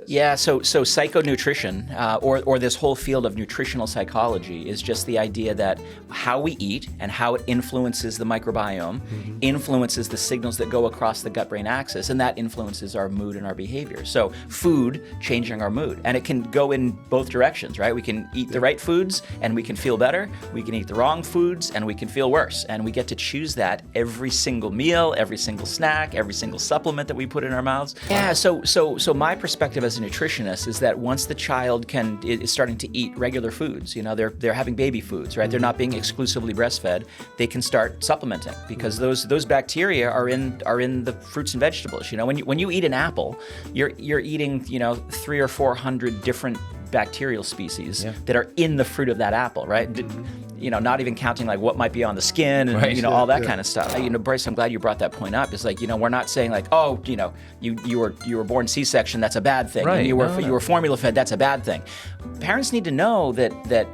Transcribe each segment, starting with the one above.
Yeah, so psycho-nutrition, or this whole field of nutritional psychology, is just the idea that how we eat and how it influences the microbiome, influences the signals that go across the gut-brain axis, and that influences our mood and our behavior. So food changing our mood, and it can go in both directions, right? We can eat the right foods and we can feel better. We can eat the wrong foods and we can feel worse, and we get to choose that every single meal, every single snack, every single supplement that we put in our mouths. Yeah, so my perspective as a nutritionist is that once the child is starting to eat regular foods, they're having baby foods, right? They're not being exclusively breastfed. They can start supplementing because those bacteria are in the fruits and vegetables. When you eat an apple, you're eating 300 or 400 different bacterial species that are in the fruit of that apple, right? Not even counting like what might be on the skin and all that kind of stuff. Bryce, I'm glad you brought that point up. It's like, we're not saying like, oh, you were born C-section, that's a bad thing. Right. And you were formula fed, that's a bad thing. Parents need to know that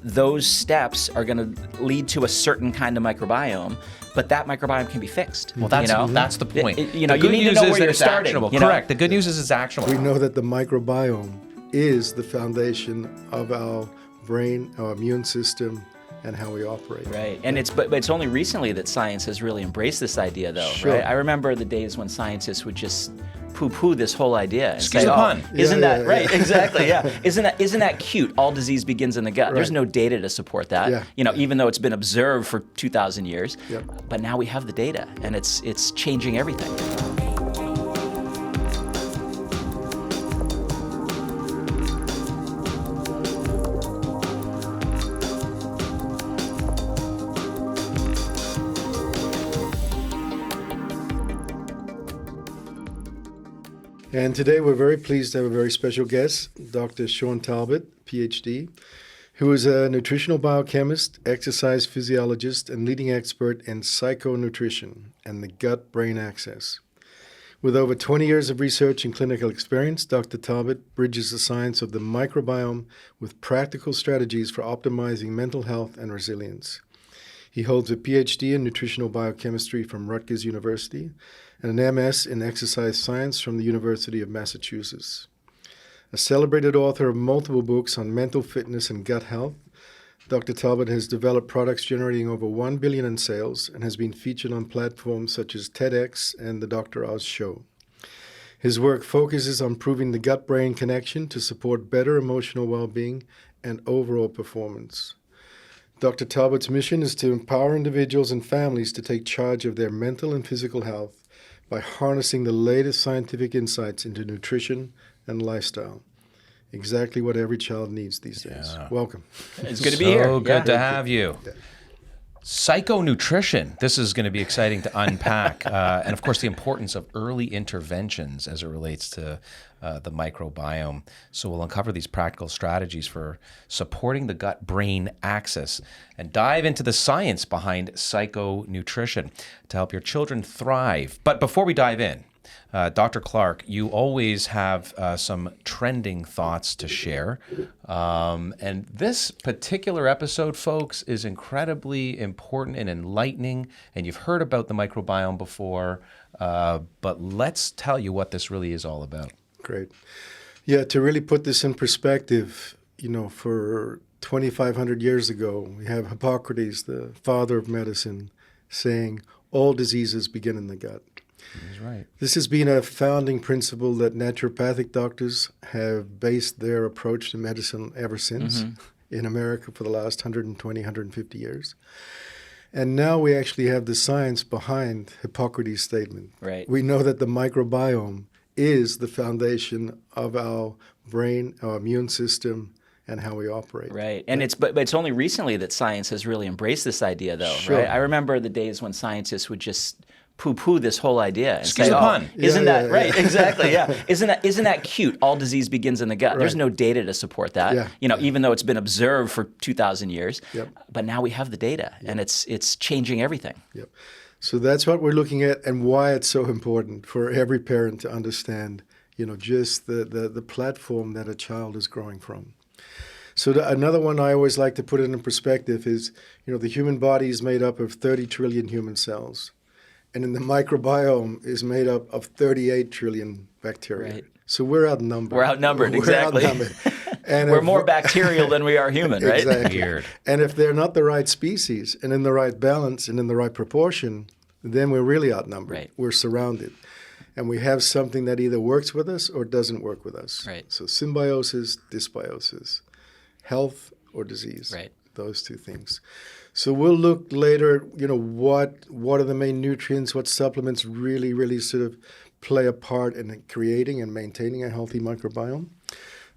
those steps are going to lead to a certain kind of microbiome. But that microbiome can be fixed. Well, that's the point. The good news is that it's actionable. Correct. The good news is it's actionable. We know that the microbiome is the foundation of our brain, our immune system, and how we operate. Right, and it's only recently that science has really embraced this idea, though. Sure. Right? I remember the days when scientists would just poo-poo this whole idea. Excuse the pun. Isn't that right? Exactly. Yeah. Isn't that cute? All disease begins in the gut. Right. There's no data to support that. Yeah. Even though it's been observed for 2,000 years. Yep. But now we have the data, and it's changing everything. And today we're very pleased to have a very special guest, Dr. Shawn Talbott, PhD, who is a nutritional biochemist, exercise physiologist, and leading expert in psycho-nutrition and the gut-brain axis. With over 20 years of research and clinical experience, Dr. Talbott bridges the science of the microbiome with practical strategies for optimizing mental health and resilience. He holds a PhD in nutritional biochemistry from Rutgers University and an MS in exercise science from the University of Massachusetts. A celebrated author of multiple books on mental fitness and gut health, Dr. Talbott has developed products generating over $1 billion in sales and has been featured on platforms such as TEDx and the Dr. Oz Show. His work focuses on proving the gut-brain connection to support better emotional well-being and overall performance. Dr. Talbott's mission is to empower individuals and families to take charge of their mental and physical health by harnessing the latest scientific insights into nutrition and lifestyle. Exactly what every child needs these days. Yeah. Welcome. It's good to be here. So good to have you. Yeah. Psycho-nutrition. This is going to be exciting to unpack. And of course, the importance of early interventions as it relates to the microbiome. So we'll uncover these practical strategies for supporting the gut-brain axis and dive into the science behind psycho-nutrition to help your children thrive. But before we dive in, Dr. Clarke, you always have some trending thoughts to share. And this particular episode, folks, is incredibly important and enlightening. And you've heard about the microbiome before, but let's tell you what this really is all about. Great. Yeah, to really put this in perspective, for 2,500 years ago, we have Hippocrates, the father of medicine, saying all diseases begin in the gut. He's right. This has been a founding principle that naturopathic doctors have based their approach to medicine ever since in America for the last 120, 150 years. And now we actually have the science behind Hippocrates' statement. Right. We know that the microbiome is the foundation of our brain, our immune system, and how we operate. Right, and it's only recently that science has really embraced this idea, though. Sure. Right? I remember the days when scientists would just poo-poo this whole idea. And Excuse say, the pun. Isn't that right? Yeah. Exactly. Yeah. Isn't that cute? All disease begins in the gut. Right. There's no data to support that. Yeah. Even though it's been observed for 2,000 years. Yep. But now we have the data, and it's changing everything. Yep. So that's what we're looking at, and why it's so important for every parent to understand, just the platform that a child is growing from. So another one I always like to put it in perspective is, the human body is made up of 30 trillion human cells. And then the microbiome is made up of 38 trillion bacteria. Right. So we're outnumbered. We're outnumbered, exactly. And we're more bacterial than we are human, right? Exactly. Weird. And if they're not the right species and in the right balance and in the right proportion, then we're really outnumbered. Right. We're surrounded. And we have something that either works with us or doesn't work with us. Right. So symbiosis, dysbiosis, health or disease. Right. Those two things. So we'll look later, what are the main nutrients, what supplements really sort of play a part in creating and maintaining a healthy microbiome.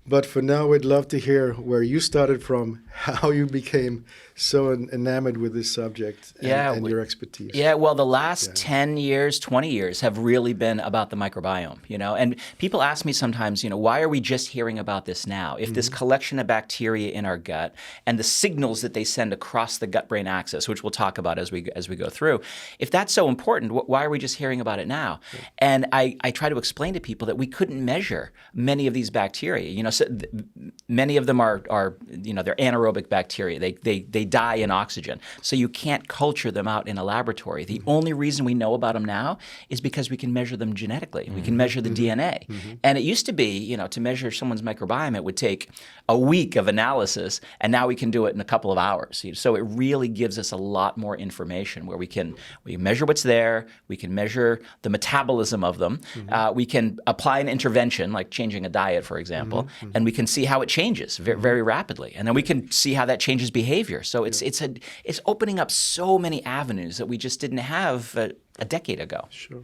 But for now, we'd love to hear where you started from, how you became so enamored with this subject and your expertise. Yeah, well, the last 10 years, 20 years have really been about the microbiome, and people ask me sometimes, why are we just hearing about this now? If this collection of bacteria in our gut and the signals that they send across the gut-brain axis, which we'll talk about as we go through, if that's so important, why are we just hearing about it now? Yeah. And I try to explain to people that we couldn't measure many of these bacteria, so many of them are they're anaerobic bacteria. They die in oxygen. So you can't culture them out in a laboratory. The only reason we know about them now is because we can measure them genetically. We can measure the DNA. And it used to be, to measure someone's microbiome, it would take a week of analysis, and now we can do it in a couple of hours. So it really gives us a lot more information where we can measure what's there, we can measure the metabolism of them, we can apply an intervention like changing a diet, for example, and we can see how it changes very, very rapidly, and then we can see how that changes behavior. So it's opening up so many avenues that we just didn't have a decade ago. Sure.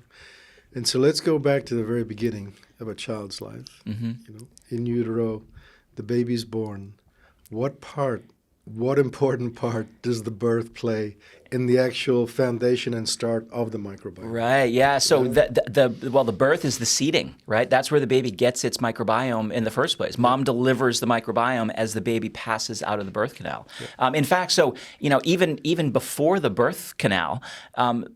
And so let's go back to the very beginning of a child's life. In utero, the baby's born. What important part does the birth play in the actual foundation and start of the microbiome? Right, yeah. So the birth is the seeding, right? That's where the baby gets its microbiome in the first place. Mom delivers the microbiome as the baby passes out of the birth canal. In fact, so even before the birth canal,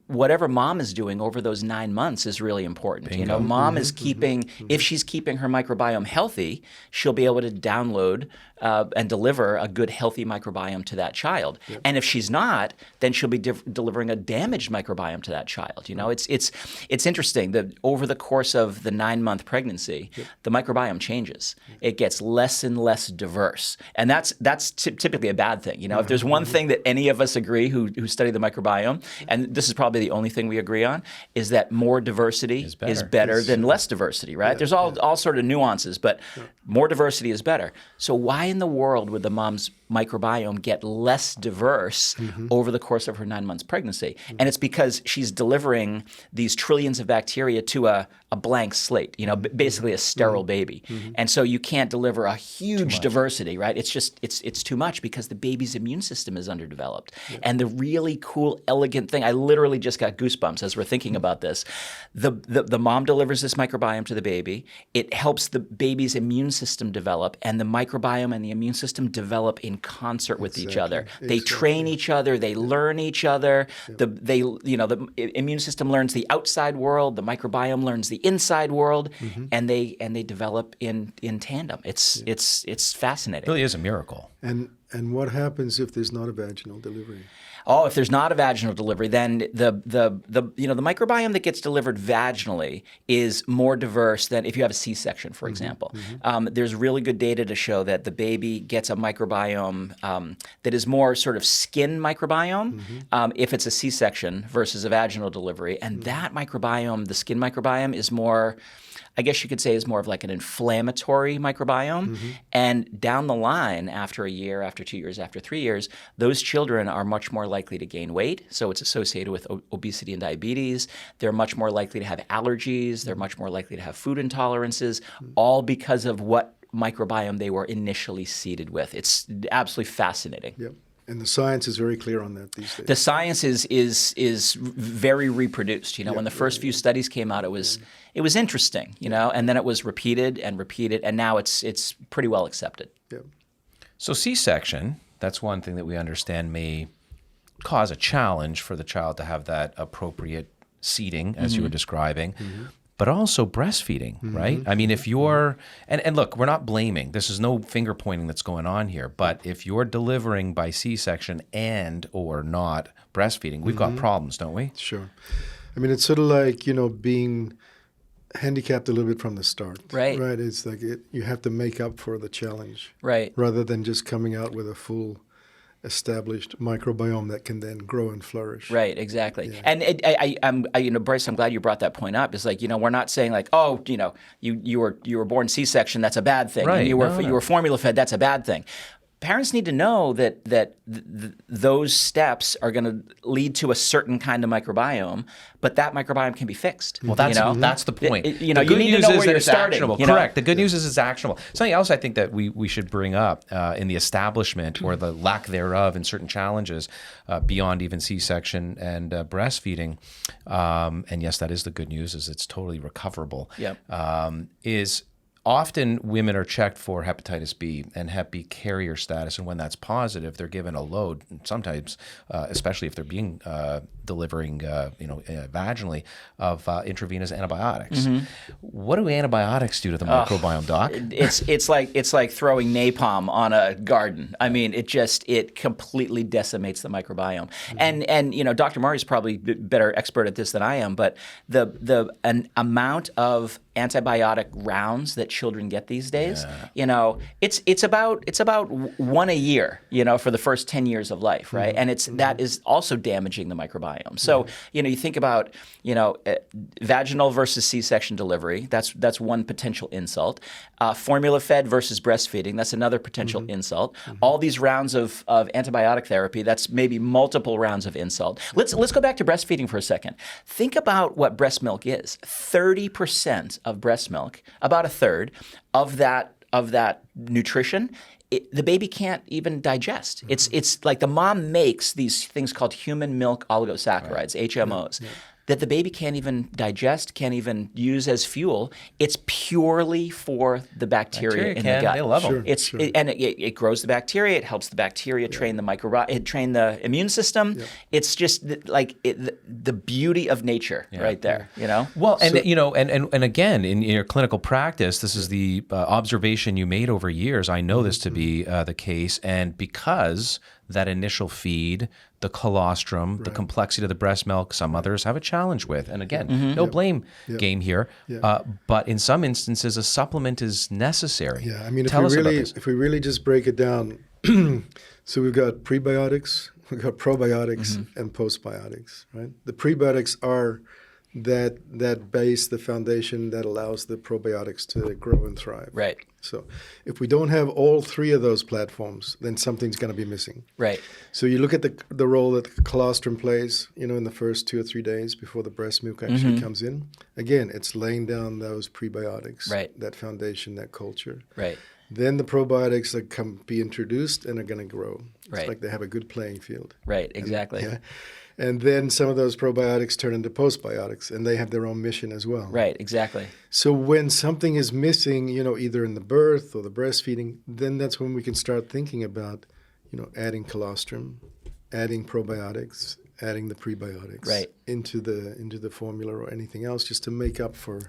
whatever mom is doing over those 9 months is really important. Bingo. Mom is keeping, if she's keeping her microbiome healthy, she'll be able to download and deliver a good, healthy microbiome to that child. And if she's not, then she'll be delivering a damaged microbiome to that child. It's interesting that over the course of the 9-month pregnancy, the microbiome changes. It gets less and less diverse, and that's typically a bad thing. If there's one thing that any of us agree who study the microbiome, and this is probably the only thing we agree on, is that more diversity is better than less diversity. Right? There's all sort of nuances, but more diversity is better. So why in the world would the mom's microbiome get less diverse over the course of her 9 months pregnancy? And it's because she's delivering these trillions of bacteria to a blank slate, basically a sterile baby. And so you can't deliver a huge diversity, right? It's too much because the baby's immune system is underdeveloped. And the really cool, elegant thing, I literally just got goosebumps as we're thinking about this. The mom delivers this microbiome to the baby. It helps the baby's immune system develop, and the microbiome and the immune system develop in concert with each other. They train each other. They learn each other. The immune system learns the outside world. The microbiome learns the inside world, and they develop in tandem. It's fascinating. It really is a miracle. And what happens if there's not a vaginal delivery? Oh, if there's not a vaginal delivery, then the microbiome that gets delivered vaginally is more diverse than if you have a C-section, for example. There's really good data to show that the baby gets a microbiome that is more sort of skin microbiome if it's a C-section versus a vaginal delivery, and that microbiome, the skin microbiome, is more, I guess you could say, is more of like an inflammatory microbiome. And down the line, after a year, after 2 years, after 3 years, those children are much more likely to gain weight. So it's associated with obesity and diabetes. They're much more likely to have allergies. They're much more likely to have food intolerances, all because of what microbiome they were initially seeded with. It's absolutely fascinating. Yep. And the science is very clear on that these days. The science is very reproduced. When the first few studies came out, it was interesting, and then it was repeated, and now it's pretty well accepted. Yeah. So C-section, that's one thing that we understand may cause a challenge for the child to have that appropriate seeding, as you were describing. But also breastfeeding, right? I mean, if you're, and look, we're not blaming. This is no finger pointing that's going on here. But if you're delivering by C-section and or not breastfeeding, we've got problems, don't we? Sure. I mean, it's sort of like, handicapped a little bit from the start. Right. Right. It's like you have to make up for the challenge. Right. Rather than just coming out with a full established microbiome that can then grow and flourish. Right, exactly. Yeah. And Bryce, I'm glad you brought that point up. It's like, we're not saying like, oh, you were born C-section, that's a bad thing. Right. And you were formula fed, that's a bad thing. Parents need to know that those steps are going to lead to a certain kind of microbiome, but that microbiome can be fixed. Well, that's the point. You need to know where you're starting. Correct. The good news is it's actionable. Something else I think that we should bring up in the establishment or the lack thereof in certain challenges beyond even C-section and breastfeeding, and yes, that is the good news, is it's totally recoverable, is often women are checked for hepatitis B and Hep B carrier status, and when that's positive, they're given a load. Sometimes, especially if they're being delivering, vaginally, of intravenous antibiotics. Mm-hmm. What do antibiotics do to the microbiome, Doc? It's like throwing napalm on a garden. I mean, it completely decimates the microbiome. Mm-hmm. And Dr. Murray's probably better expert at this than I am, but an amount of antibiotic rounds that children get these days, it's about one a year, for the first 10 years of life, right? And that is also damaging the microbiome. So, you think about, vaginal versus C-section delivery, that's one potential insult. Formula fed versus breastfeeding, that's another potential insult. All these rounds of antibiotic therapy, that's maybe multiple rounds of insult. Let's go back to breastfeeding for a second. Think about what breast milk is. 30% of breast milk, about a third of that nutrition, the baby can't even digest. It's like the mom makes these things called human milk oligosaccharides, HMOs. That the baby can't even digest, can't even use as fuel. It's purely for the bacteria in the gut. They love them. It grows the bacteria. It helps the bacteria train the immune system. Yeah. It's just the beauty of nature right there. Well, and again, in your clinical practice, this is the observation you made over years. I know this to be the case, and because that initial feed, the colostrum, the complexity of the breast milk, some others have a challenge with. And again, no blame game here. Yeah. But in some instances, a supplement is necessary. Yeah, I mean, if we really just break it down, so we've got prebiotics, we've got probiotics, and postbiotics, right? The prebiotics are that base, the foundation that allows the probiotics to grow and thrive. Right. So if we don't have all three of those platforms, then something's going to be missing. Right. So you look at the role that the colostrum plays, in the first 2 or 3 days before the breast milk actually comes in. Again, it's laying down those prebiotics, that foundation, that culture. Right. Then the probiotics that can be introduced and are going to grow. It's like they have a good playing field. Right, exactly. And then some of those probiotics turn into postbiotics, and they have their own mission as well. Right, exactly. So when something is missing, either in the birth or the breastfeeding, then that's when we can start thinking about, adding colostrum, adding probiotics, adding the prebiotics into the formula or anything else, just to make up for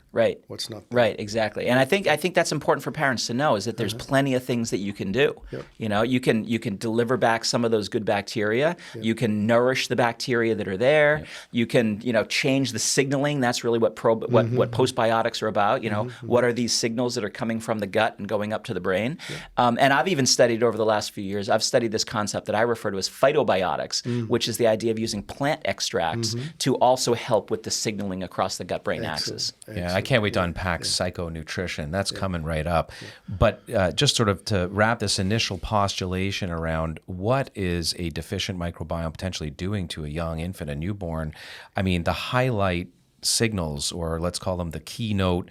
what's not there. Right, exactly. And I think that's important for parents to know, is that there's plenty of things that you can do. Yep. You can deliver back some of those good bacteria. Yep. You can nourish the bacteria that are there. Yep. You can change the signaling. That's really what what postbiotics are about. What are these signals that are coming from the gut and going up to the brain? Yep. And I've even studied over the last few years. I've studied this concept that I refer to as phytobiotics, which is the idea of using plant extracts to also help with the signaling across the gut-brain axis. Yeah, I can't wait to unpack psycho-nutrition. That's coming right up. But just sort of to wrap this initial postulation around what is a deficient microbiome potentially doing to a young infant, a newborn, I mean, the highlight signals, or let's call them the keynote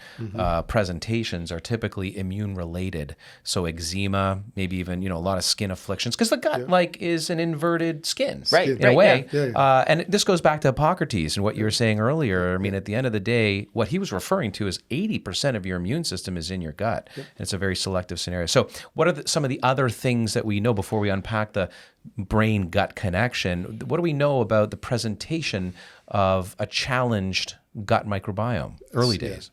presentations, are typically immune related. So eczema, maybe even a lot of skin afflictions, because the gut is an inverted skin, in a way. And this goes back to Hippocrates and what you were saying earlier. I mean, at the end of the day, what he was referring to is 80% of your immune system is in your gut, and it's a very selective scenario. So, what are some of the other things that we know before we unpack the brain-gut connection? What do we know about the presentation of a challenged gut microbiome, early days?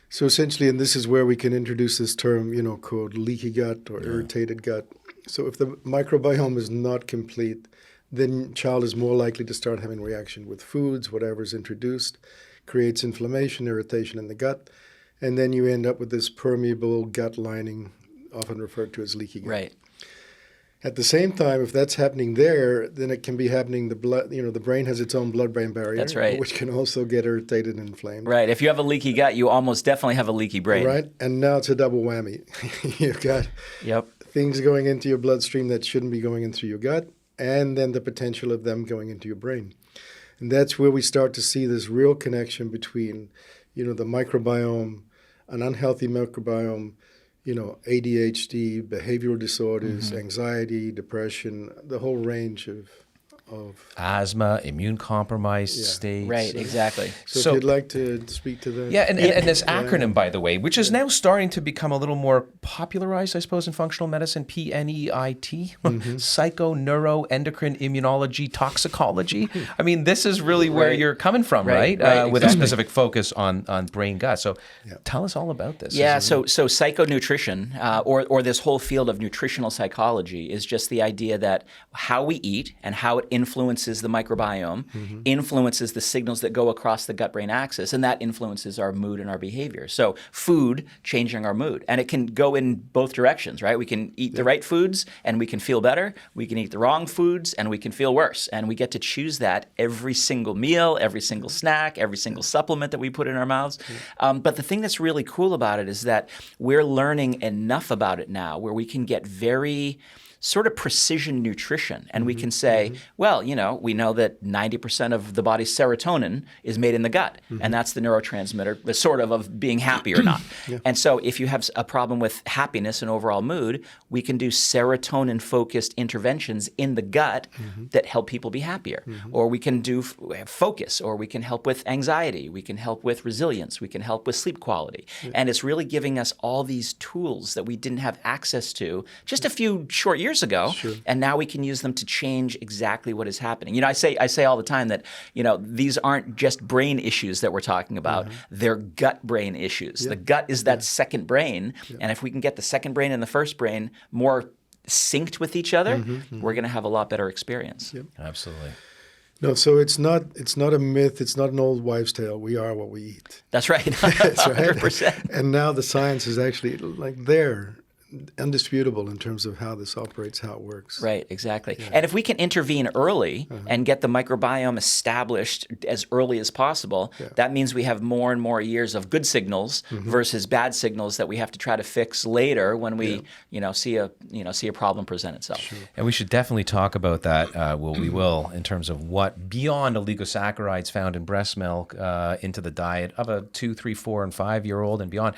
So essentially, and this is where we can introduce this term, called leaky gut or irritated gut. So if the microbiome is not complete, then child is more likely to start having reaction with foods, whatever's introduced, creates inflammation, irritation in the gut, and then you end up with this permeable gut lining, often referred to as leaky gut. Right. At the same time, if that's happening there, then it can be happening. The blood, the brain has its own blood-brain barrier, That's right. which can also get irritated and inflamed. Right. If you have a leaky gut, you almost definitely have a leaky brain. Right. And now it's a double whammy. You've got things going into your bloodstream that shouldn't be going in through your gut, and then the potential of them going into your brain. And that's where we start to see this real connection between, the microbiome, an unhealthy microbiome, ADHD, behavioral disorders, anxiety, depression, the whole range of asthma, immune compromised states. Right, exactly. So if you'd like to speak to that. Yeah, and this acronym, by the way, which is now starting to become a little more popularized, I suppose, in functional medicine, PNEIT, psycho-neuroendocrine immunology toxicology. I mean, this is really where you're coming from, right? With a specific focus on brain gut. So tell us all about this. Yeah, so psycho-nutrition, or this whole field of nutritional psychology, is just the idea that how we eat and how it influences the microbiome, influences the signals that go across the gut-brain axis, and that influences our mood and our behavior. So food changing our mood, and it can go in both directions, right? We can eat the right foods and we can feel better. We can eat the wrong foods and we can feel worse. And we get to choose that every single meal, every single snack, every single supplement that we put in our mouths. But the thing that's really cool about it is that we're learning enough about it now where we can get very sort of precision nutrition. And we can say, well, we know that 90% of the body's serotonin is made in the gut. And that's the neurotransmitter, the sort of being happy or not. And so if you have a problem with happiness and overall mood, we can do serotonin-focused interventions in the gut that help people be happier. Or we can do focus, or we can help with anxiety. We can help with resilience. We can help with sleep quality. And it's really giving us all these tools that we didn't have access to just a few short years ago, and now we can use them to change exactly what is happening. I say all the time that these aren't just brain issues that we're talking about; they're gut-brain issues. The gut is that second brain, and if we can get the second brain and the first brain more synced with each other, we're going to have a lot better experience. Absolutely. No, so it's not a myth. It's not an old wives' tale. We are what we eat. That's right. That's right. 100%. And now the science is actually there. Undisputable in terms of how this operates, how it works. Right, exactly. And if we can intervene early and get the microbiome established as early as possible, that means we have more and more years of good signals versus bad signals that we have to try to fix later when we, see a problem present itself. Sure. And we should definitely talk about that. We will in terms of what beyond oligosaccharides found in breast milk into the diet of a 2, 3, 4, and 5-year-old and beyond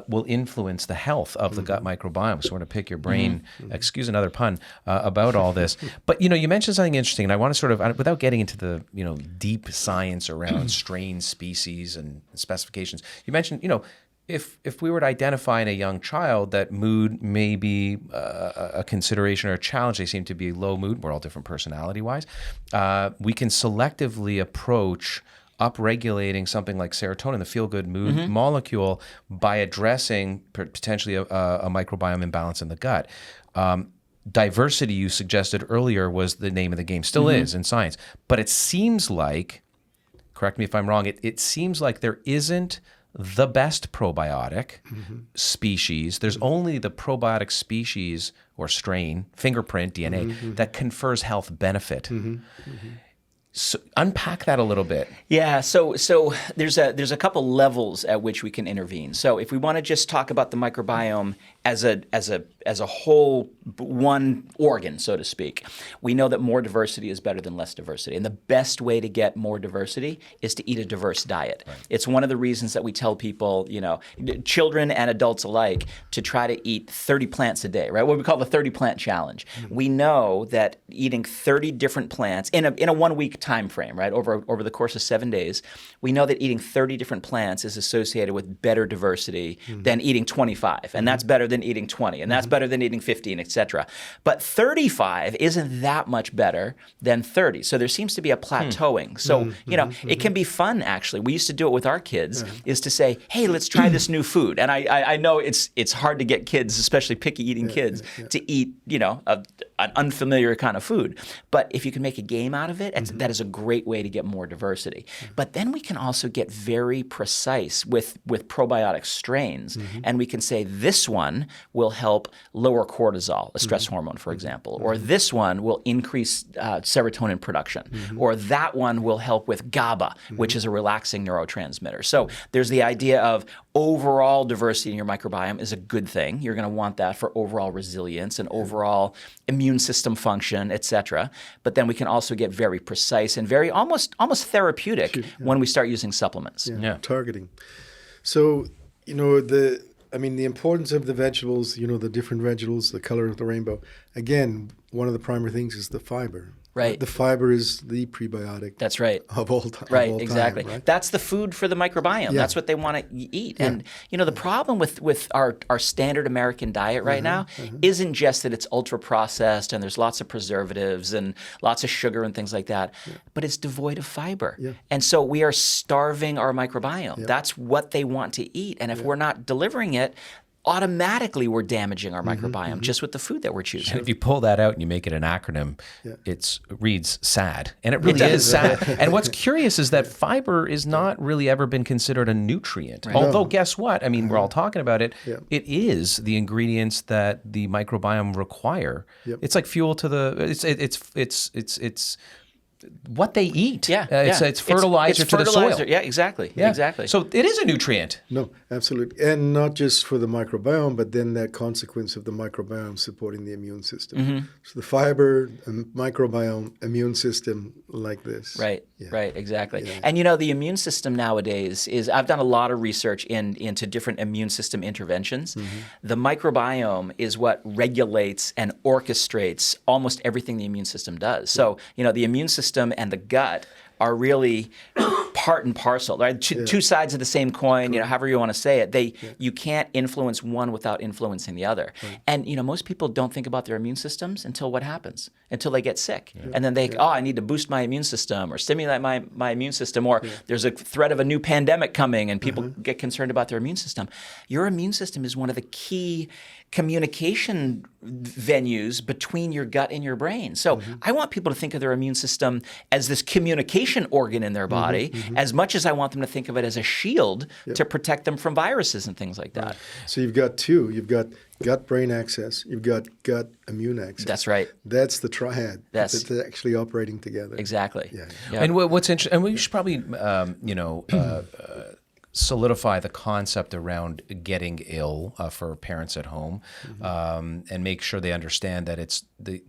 will influence the health of the gut microbiome. So we're going to pick your brain, excuse another pun, about all this. But, you mentioned something interesting, and I want to sort of, without getting into the, deep science around strain, species, and specifications, you mentioned, if we were to identify in a young child that mood may be a consideration or a challenge, they seem to be low mood, we're all different personality-wise, we can selectively approach upregulating something like serotonin, the feel-good mood molecule, by addressing potentially a microbiome imbalance in the gut. Diversity, you suggested earlier, was the name of the game, still is in science. But it seems like, correct me if I'm wrong, it seems like there isn't the best probiotic species. There's only the probiotic species or strain, fingerprint, DNA, that confers health benefit. So unpack that a little bit. Yeah, so there's a couple levels at which we can intervene. So if we want to just talk about the microbiome as a whole one organ, so to speak, we know that more diversity is better than less diversity. And the best way to get more diversity is to eat a diverse diet. Right. It's one of the reasons that we tell people, children and adults alike, to try to eat 30 plants a day, right? What we call the 30 plant challenge. We know that eating 30 different plants in a 1 week time frame, right, over the course of 7 days, we know that eating 30 different plants is associated with better diversity than eating 25, and that's better than eating 20, and that's better than eating 15, etc. But 35 isn't that much better than 30, so there seems to be a plateauing. So, it can be fun, actually. We used to do it with our kids, is to say, hey, let's try this new food. And I know it's hard to get kids, especially picky eating kids, to eat, an unfamiliar kind of food. But if you can make a game out of it, that is a great way to get more diversity. But then we can also get very precise with probiotic strains, and we can say this one will help lower cortisol, a stress hormone, for example, or this one will increase serotonin production, or that one will help with GABA, which is a relaxing neurotransmitter. So there's the idea of overall diversity in your microbiome is a good thing. You're going to want that for overall resilience and overall immune system function, et cetera. But then we can also get very precise and very almost therapeutic when we start using supplements. Targeting. So, the importance of the vegetables, the different vegetables, the color of the rainbow. Again, one of the primary things is the fiber. Right. The fiber is the prebiotic. That's right. Of all time. Right, exactly. Right? That's the food for the microbiome. That's what they want to eat. And the problem with our standard American diet right now isn't just that it's ultra processed and there's lots of preservatives and lots of sugar and things like that, but it's devoid of fiber. And so we are starving our microbiome. That's what they want to eat. And if we're not delivering it, automatically we're damaging our microbiome just with the food that we're choosing. And if you pull that out and you make it an acronym, it reads SAD. And it really is SAD. And what's curious is that fiber is not really ever been considered a nutrient. Right. Although, guess what? I mean, we're all talking about it. It is the ingredients that the microbiome require. It's like fuel to the, it's what they eat. It's fertilizer to the soil. Yeah, exactly. Exactly. So it is a nutrient. No, absolutely. And not just for the microbiome, but then that consequence of the microbiome supporting the immune system. So the fiber, microbiome, immune system like this. Right, exactly. And the immune system nowadays is, I've done a lot of research into different immune system interventions. The microbiome is what regulates and orchestrates almost everything the immune system does. So, the immune system and the gut are really part and parcel, right? Two sides of the same coin, however you want to say it. You can't influence one without influencing the other. And, most people don't think about their immune systems until what happens? Until they get sick. And then they, I need to boost my immune system or stimulate my immune system, or there's a threat of a new pandemic coming and people get concerned about their immune system. Your immune system is one of the key communication venues between your gut and your brain. So I want people to think of their immune system as this communication organ in their body, as much as I want them to think of it as a shield to protect them from viruses and things like that. So you've got two. You've got gut-brain access. You've got gut-immune access. That's right. That's the triad that's actually operating together. Exactly. And what's interesting, and we should probably, solidify the concept around getting ill for parents at home, and make sure they understand that it's the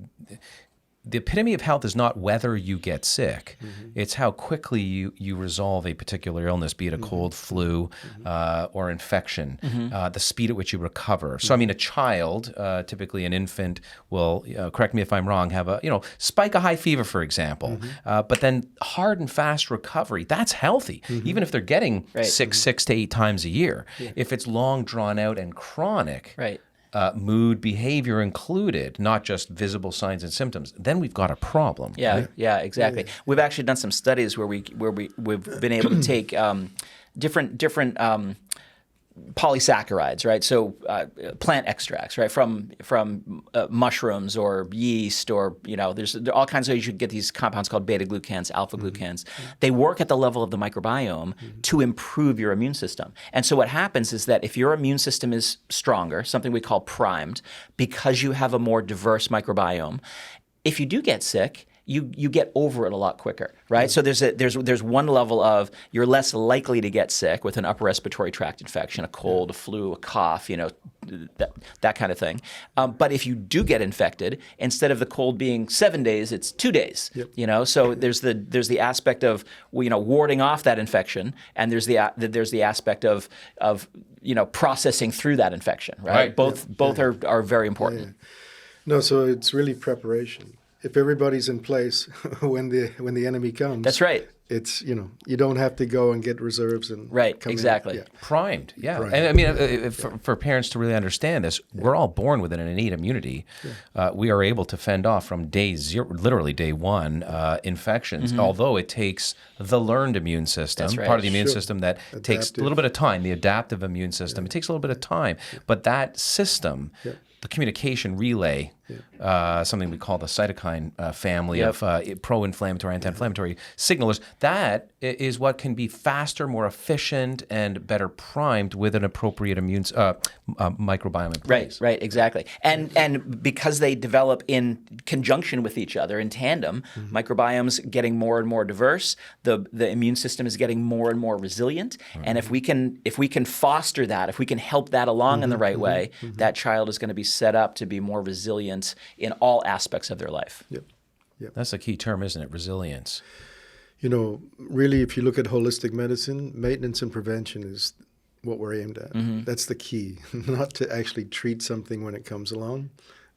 epitome of health is not whether you get sick, it's how quickly you resolve a particular illness, be it a cold, flu, or infection, the speed at which you recover. So, I mean, a child, typically an infant, will, correct me if I'm wrong, have spike a high fever, for example, but then hard and fast recovery, that's healthy, even if they're getting sick 6 to 8 times a year. If it's long, drawn out, and chronic, mood, behavior included, not just visible signs and symptoms, then we've got a problem. Yeah, exactly. We've actually done some studies where we've been able to take different polysaccharides, right? So plant extracts, right, from mushrooms or yeast, or there are all kinds of ways you get these compounds called beta glucans, alpha glucans. They work at the level of the microbiome to improve your immune system. And so what happens is that if your immune system is stronger, something we call primed, because you have a more diverse microbiome, if you do get sick, you get over it a lot quicker, right? So there's one level of you're less likely to get sick with an upper respiratory tract infection, a cold, a flu, a cough, that kind of thing. But if you do get infected, instead of the cold being 7 days, it's 2 days. So there's the aspect of warding off that infection, and there's the aspect of processing through that infection, right? Both are very important. No, so it's really preparation. If everybody's in place when the enemy comes, that's right. It's you don't have to go and get reserves and come exactly in. Primed. And I mean, for parents to really understand this, we're all born with an innate immunity. We are able to fend off from day zero, literally day one, infections. Although it takes the learned immune system, part of the immune system that takes a little bit of time. The adaptive immune system, it takes a little bit of time, but that system. The communication relay something we call the cytokine family of pro-inflammatory, anti-inflammatory signalers. That is what can be faster, more efficient, and better primed with an appropriate immune microbiome in place. Right, exactly. And because they develop in conjunction with each other, in tandem, microbiome's getting more and more diverse, the immune system is getting more and more resilient. And if we can foster that, if we can help that along in the right way, that child is going to be set up to be more resilient in all aspects of their life. Yep. That's a key term, isn't it? Resilience. Really, if you look at holistic medicine, maintenance and prevention is what we're aimed at. That's the key, not to actually treat something when it comes along,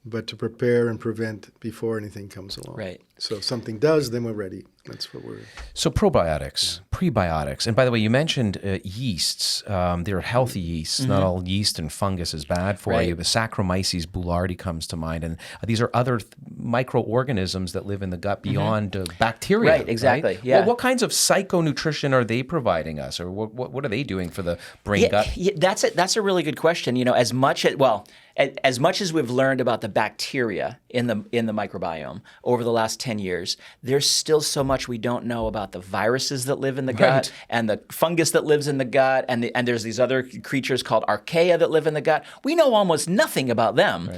but to prepare and prevent before anything comes along. Right. So if something does, then we're ready. That's what we're... So probiotics, prebiotics. And by the way, you mentioned yeasts. They're healthy yeasts. Not all yeast and fungus is bad for you. But Saccharomyces boulardii comes to mind. And these are other microorganisms that live in the gut beyond bacteria. Right, exactly. Right? Yeah. Well, what kinds of psycho-nutrition are they providing us? Or what are they doing for the brain-gut? That's a really good question. As much as we've learned about the bacteria in the microbiome over the last 10 years, there's still so much we don't know about the viruses that live in the gut and the fungus that lives in the gut, and there's these other creatures called archaea that live in the gut. We know almost nothing about them,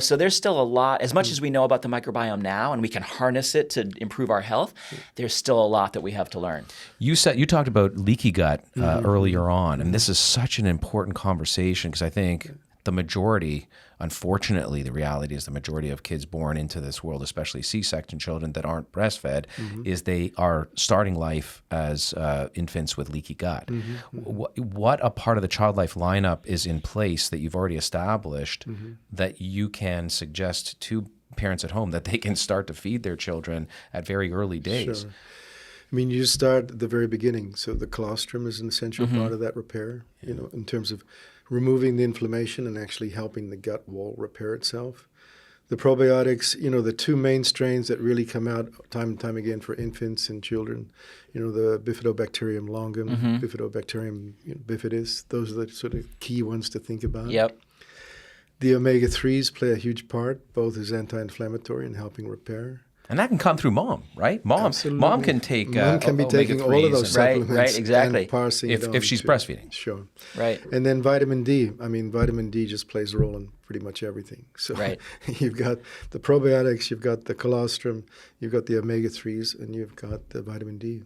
so there's still a lot. As much as we know about the microbiome now and we can harness it to improve our health, there's still a lot that we have to learn. You talked about leaky gut earlier on, and this is such an important conversation because I think the majority, unfortunately, the reality is the majority of kids born into this world, especially C-section children that aren't breastfed, is they are starting life as infants with leaky gut. What a part of the Child Life lineup is in place that you've already established that you can suggest to parents at home that they can start to feed their children at very early days? Sure. You start at the very beginning. So the colostrum is an essential part of that repair, in terms of removing the inflammation and actually helping the gut wall repair itself. The probiotics, the two main strains that really come out time and time again for infants and children, the Bifidobacterium longum, Bifidobacterium bifidus, those are the sort of key ones to think about. Yep. The omega-3s play a huge part, both as anti-inflammatory and helping repair. And that can come through mom, right? Mom can take Mom can be taking all of those supplements right, exactly. and parsing it on if she's breastfeeding. Sure. Right. And then vitamin D. Vitamin D just plays a role in pretty much everything. So you've got the probiotics, you've got the colostrum, you've got the omega-3s, and you've got the vitamin D.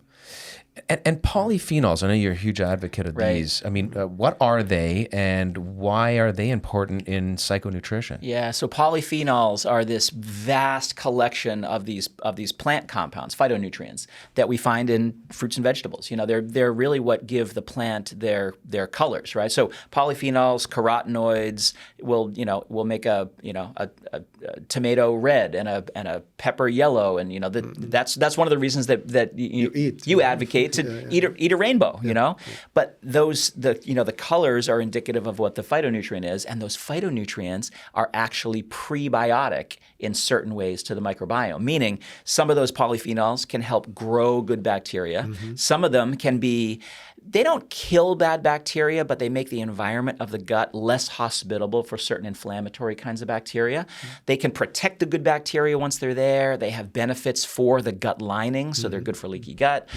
And polyphenols, I know you're a huge advocate of these. What are they and why are they important in psychonutrition? Yeah, so polyphenols are this vast collection of these plant compounds, phytonutrients, that we find in fruits and vegetables. They're really what give the plant their colors, right? So polyphenols, carotenoids will make a tomato red and a pepper yellow, and that's one of the reasons that you advocate to eat a rainbow, But the colors are indicative of what the phytonutrient is, and those phytonutrients are actually prebiotic in certain ways to the microbiome, meaning some of those polyphenols can help grow good bacteria. Some of them they don't kill bad bacteria, but they make the environment of the gut less hospitable for certain inflammatory kinds of bacteria. They can protect the good bacteria once they're there. They have benefits for the gut lining, so they're good for leaky gut.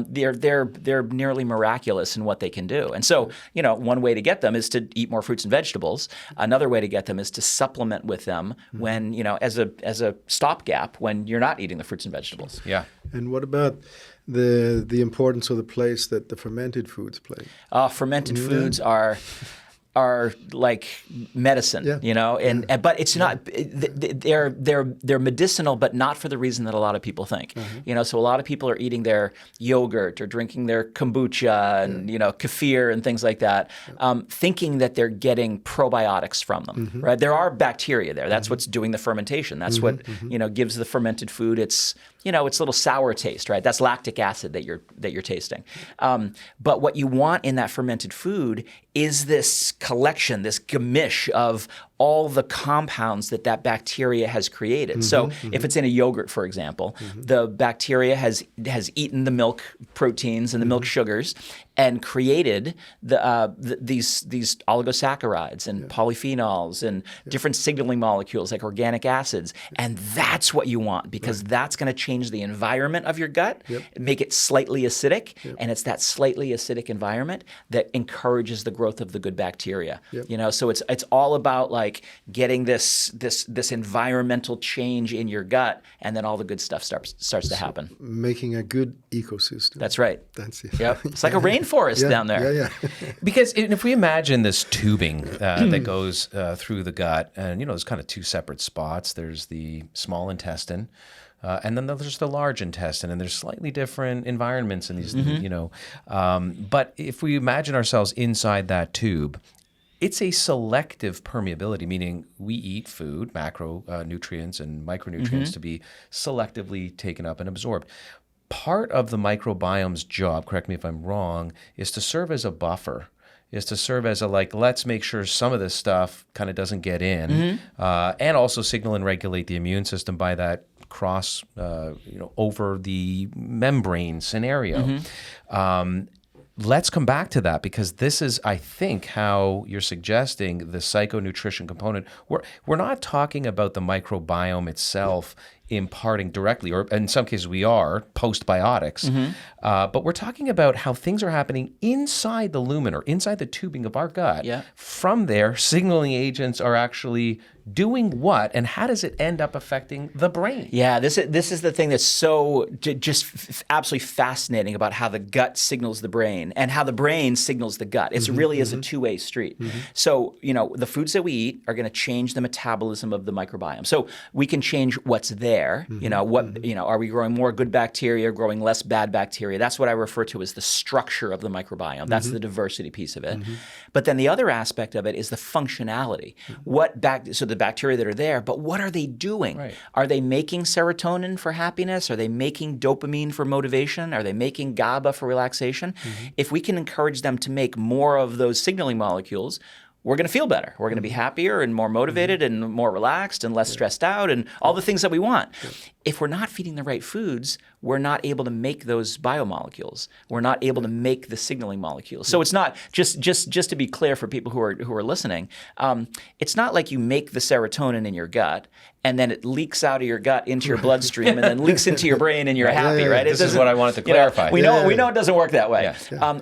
They're nearly miraculous in what they can do. And so, one way to get them is to eat more fruits and vegetables. Another way to get them is to supplement with them when, as a stopgap when you're not eating the fruits and vegetables. Yeah. And what about the importance of the place that the fermented foods play? Fermented foods are like medicine, but it's not. They're medicinal, but not for the reason that a lot of people think. So a lot of people are eating their yogurt or drinking their kombucha and kefir and things like that, thinking that they're getting probiotics from them. Right? There are bacteria there. That's what's doing the fermentation. That's what gives the fermented food its little sour taste, right? That's lactic acid that you're tasting. But what you want in that fermented food is this collection, this gamish of all the compounds that bacteria has created. So if it's in a yogurt, for example, the bacteria has eaten the milk proteins and the milk sugars and created these oligosaccharides and polyphenols and different signaling molecules like organic acids. And that's what you want, because that's going to change the environment of your gut, make it slightly acidic, and it's that slightly acidic environment that encourages the growth of the good bacteria. You know, so it's all about like getting this environmental change in your gut, and then all the good stuff starts to happen. Making a good ecosystem. That's right. That's it. Yep. It's like a rainforest down there. Yeah. Because if we imagine this tubing that goes through the gut, and there's kind of two separate spots. There's the small intestine, and then there's the large intestine, and there's slightly different environments in these. But if we imagine ourselves inside that tube, it's a selective permeability, meaning we eat food, macronutrients and micronutrients, to be selectively taken up and absorbed. Part of the microbiome's job, correct me if I'm wrong, is to serve as a buffer, is to serve as a let's make sure some of this stuff kind of doesn't get in, and also signal and regulate the immune system by that cross, over the membrane scenario. Let's come back to that, because this is, I think, how you're suggesting the psychonutrition component. We're not talking about the microbiome itself imparting directly, or in some cases we are, postbiotics, but we're talking about how things are happening inside the lumen, or inside the tubing of our gut. From there, signaling agents are actually doing what, and how does it end up affecting the brain? Yeah, this is the thing that's so just absolutely fascinating about how the gut signals the brain and how the brain signals the gut. It really is a two-way street. So, the foods that we eat are going to change the metabolism of the microbiome. So we can change what's there. Are we growing more good bacteria, growing less bad bacteria? That's what I refer to as the structure of the microbiome. That's the diversity piece of it. But then the other aspect of it is the functionality. So the bacteria that are there, but what are they doing? Are they making serotonin for happiness? Are they making dopamine for motivation? Are they making GABA for relaxation? If we can encourage them to make more of those signaling molecules, we're going to feel better. We're going to be happier and more motivated and more relaxed and less stressed out and all the things that we want. If we're not feeding the right foods, we're not able to make those biomolecules. We're not able to make the signaling molecules. So it's not just to be clear for people who are listening. It's not like you make the serotonin in your gut and then it leaks out of your gut into your bloodstream and then leaks into your brain and you're happy, right? This is what I wanted to clarify. We know it doesn't work that way.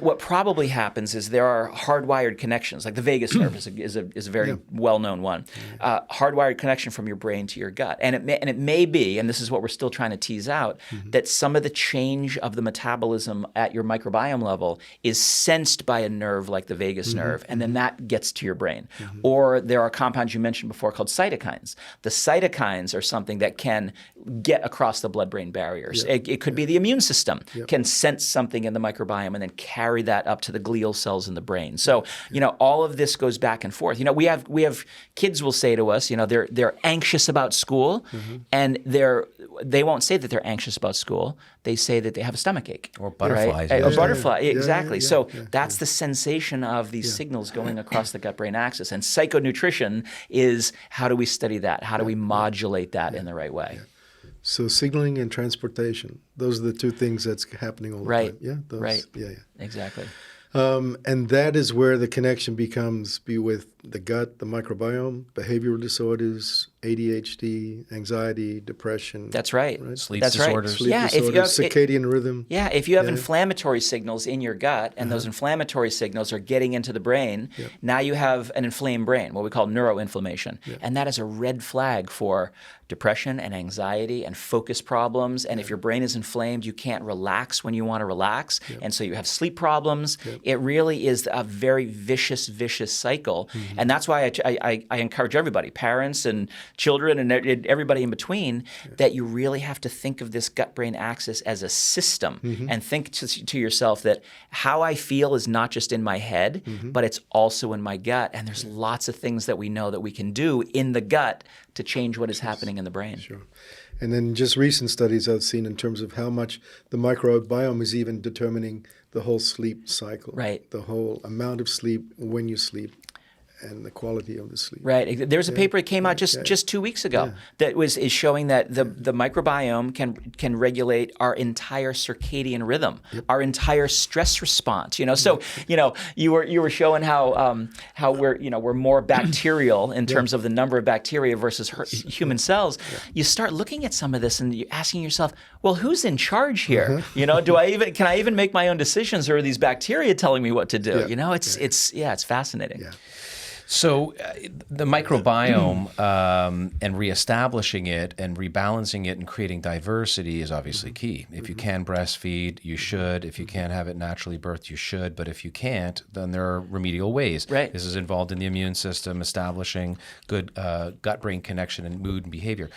What probably happens is there are hardwired connections, like the vagus nerve is a very well-known one. Hardwired connection from your brain to your gut, and it may be, and this is what we're still trying to tease out, that some of the change of the metabolism at your microbiome level is sensed by a nerve like the vagus nerve, and then that gets to your brain. Or there are compounds you mentioned before called cytokines. The cytokines are something that can get across the blood-brain barriers. It could be the immune system can sense something in the microbiome and then carry that up to the glial cells in the brain. So, all of this goes back and forth. We have kids will say to us, they're anxious about school, and they won't say that they're anxious about school. They say that they have a stomachache. Or butterflies. Right? Or butterfly, exactly. So that's the sensation of these signals going across the gut-brain axis. And psychonutrition is, how do we study that? How do we modulate that in the right way? So signaling and transportation, those are the two things that's happening all the time. Yeah, those, Exactly. And that is where the connection becomes with the gut, the microbiome, behavioral disorders, ADHD, anxiety, depression. That's right. Sleep disorders. Sleep disorders, circadian rhythm. Yeah, if you have inflammatory signals in your gut and those inflammatory signals are getting into the brain, now you have an inflamed brain, what we call neuroinflammation. And that is a red flag for depression and anxiety and focus problems. And if your brain is inflamed, you can't relax when you want to relax. And so you have sleep problems. It really is a very vicious cycle. And that's why I encourage everybody, parents and children and everybody in between, that you really have to think of this gut-brain axis as a system and think to yourself that how I feel is not just in my head, but it's also in my gut. And there's lots of things that we know that we can do in the gut to change what is happening in the brain. Sure. And then just recent studies I've seen in terms of how much the microbiome is even determining the whole sleep cycle. Right. The whole amount of sleep, when you sleep. and the quality of the sleep. Right. There's a paper that came out just 2 weeks ago that is showing that the microbiome can regulate our entire circadian rhythm, our entire stress response. So you were showing how we're more bacterial in terms of the number of bacteria versus human cells. You start looking at some of this and you're asking yourself, well, who's in charge here? Can I even make my own decisions, or are these bacteria telling me what to do? It's fascinating. Yeah. So the microbiome and reestablishing it and rebalancing it and creating diversity is obviously key. If you can breastfeed, you should. If you can't have it naturally birthed, you should. But if you can't, then there are remedial ways. Right. This is involved in the immune system, establishing good gut-brain connection and mood and behavior.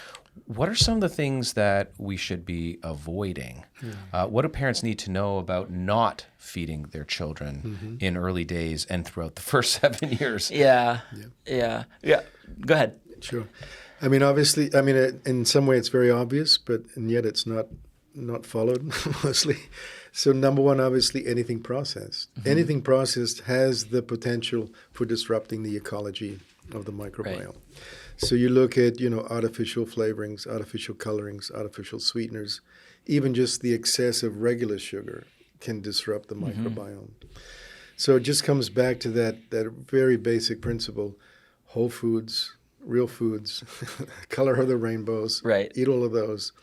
What are some of the things that we should be avoiding? What do parents need to know about not feeding their children in early days and throughout the first 7 years? Yeah. Go ahead. Sure. I mean, obviously, in some way it's very obvious, and yet it's not followed mostly. So number one, obviously, anything processed. Anything processed has the potential for disrupting the ecology of the microbiome. Right. So you look at, artificial flavorings, artificial colorings, artificial sweeteners, even just the excess of regular sugar can disrupt the microbiome. So it just comes back to that very basic principle: whole foods, real foods, color of the rainbows. Right. Eat all of those.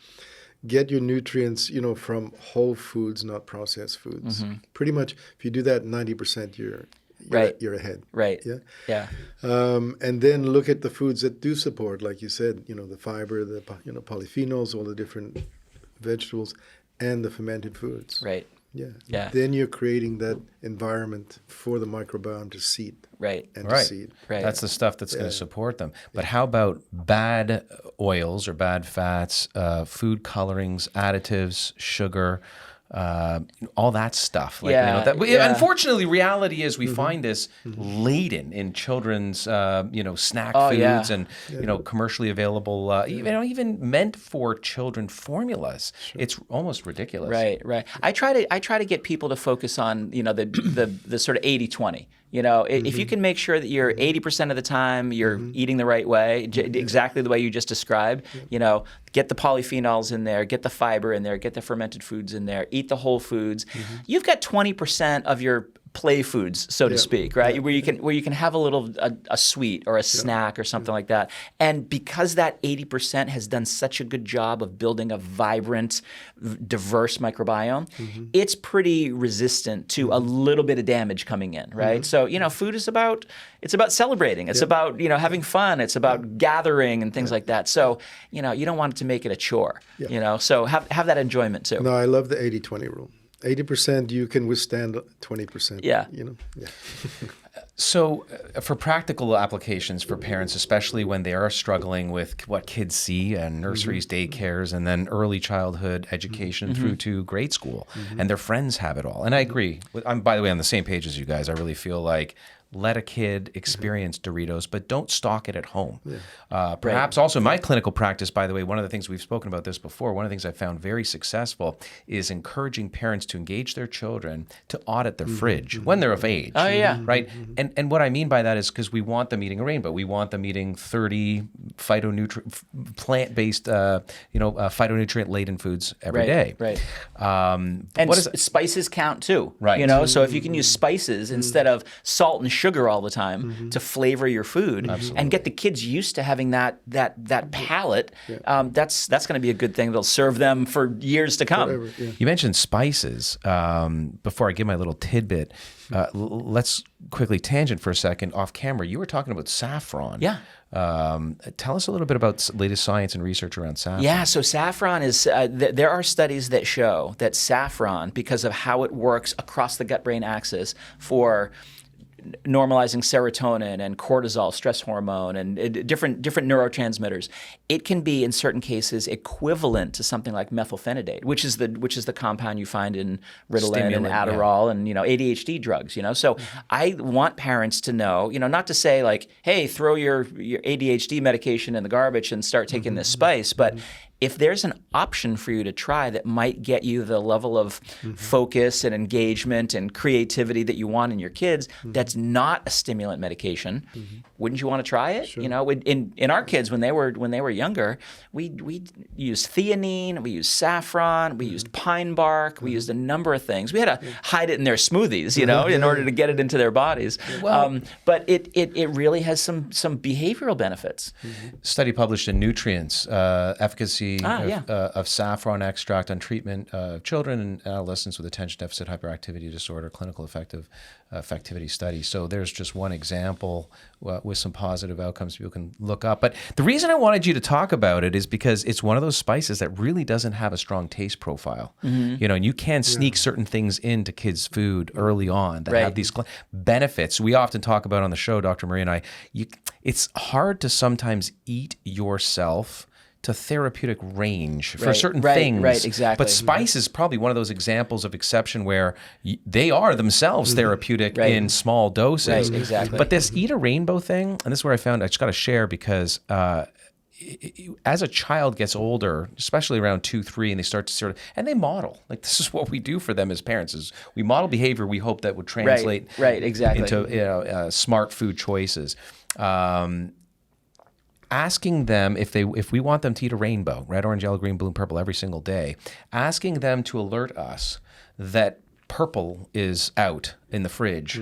Get your nutrients, from whole foods, not processed foods. Pretty much, if you do that, 90% you're ahead. Right. Yeah. And then look at the foods that do support, like you said, the fiber, the polyphenols, all the different vegetables, and the fermented foods. Right. Yeah. Then you're creating that environment for the microbiome to seed. Right. And to seed. Right. That's the stuff that's going to support them. But how about bad oils or bad fats, food colorings, additives, sugar? All that stuff. Unfortunately, reality is we find this laden in children's, snack foods and commercially available, even meant for children formulas. Sure. It's almost ridiculous. Right. I try to get people to focus on the sort of 80-20. If you can make sure that you're 80% of the time you're eating the right way, exactly the way you just described, get the polyphenols in there, get the fiber in there, get the fermented foods in there, eat the whole foods. You've got 20% of your play foods, so to speak, right? Where you can have a sweet or a snack or something like that. And because that 80% has done such a good job of building a vibrant, diverse microbiome, it's pretty resistant to a little bit of damage coming in, right? So, food is about celebrating. It's about, having fun. It's about gathering and things like that. So, you don't want it to make it a chore, so have that enjoyment too. No, I love the 80-20 rule. 80% you can withstand 20%. Yeah. So for practical applications for parents, especially when they are struggling with what kids see and nurseries, daycares, and then early childhood education through to grade school, and their friends have it all. And I agree. I'm, by the way, on the same page as you guys. I really feel like let a kid experience Doritos, but don't stock it at home. Perhaps also my clinical practice, by the way, one of the things we've spoken about this before, one of the things I found very successful is encouraging parents to engage their children to audit their fridge when they're of age. Oh, yeah. Right? And what I mean by that is because we want them eating a rainbow. We want them eating 30 plant-based, phytonutrient-laden foods every day. Right. And spices count too. Right. So if you can use spices instead of salt and sugar all the time to flavor your food and get the kids used to having that palate, that's going to be a good thing. That'll serve them for years to come. Forever, You mentioned spices. Before I give my little tidbit, let's quickly tangent for a second off camera. You were talking about saffron. Yeah. Tell us a little bit about latest science and research around saffron. Yeah, so saffron is, there are studies that show that saffron, because of how it works across the gut-brain axis for normalizing serotonin and cortisol, stress hormone, and different neurotransmitters, it can be in certain cases equivalent to something like methylphenidate, which is the compound you find in Ritalin and Adderall and ADHD drugs. So I want parents to know, not to say like, hey, throw your ADHD medication in the garbage and start taking this spice, but if there's an option for you to try that might get you the level of focus and engagement and creativity that you want in your kids, that's not a stimulant medication, wouldn't you want to try it? Sure. You know, in our kids when they were younger, we used theanine, we used saffron, we used pine bark, we used a number of things. We had to hide it in their smoothies, you know, in order to get it into their bodies. Well, But it really has some behavioral benefits. Study published in Nutrients, efficacy of saffron extract on treatment of children and adolescents with attention deficit hyperactivity disorder, clinical effectivity study. So there's just one example with some positive outcomes people can look up. But the reason I wanted you to talk about it is because it's one of those spices that really doesn't have a strong taste profile. You know, and you can sneak certain things into kids' food early on that have these benefits. We often talk about on the show, Dr. Marie and I, it's hard to sometimes eat yourself to therapeutic range for certain things. Right, exactly. But spice is probably one of those examples of exception where they are themselves therapeutic in small doses. Right, exactly. But this eat a rainbow thing, and this is where I just got to share because as a child gets older, especially around 2, 3, and they start to and they model. Like this is what we do for them as parents is we model behavior we hope that would translate exactly. into smart food choices. Asking them if we want them to eat a rainbow, red, orange, yellow, green, blue, and purple every single day, asking them to alert us that purple is out in the fridge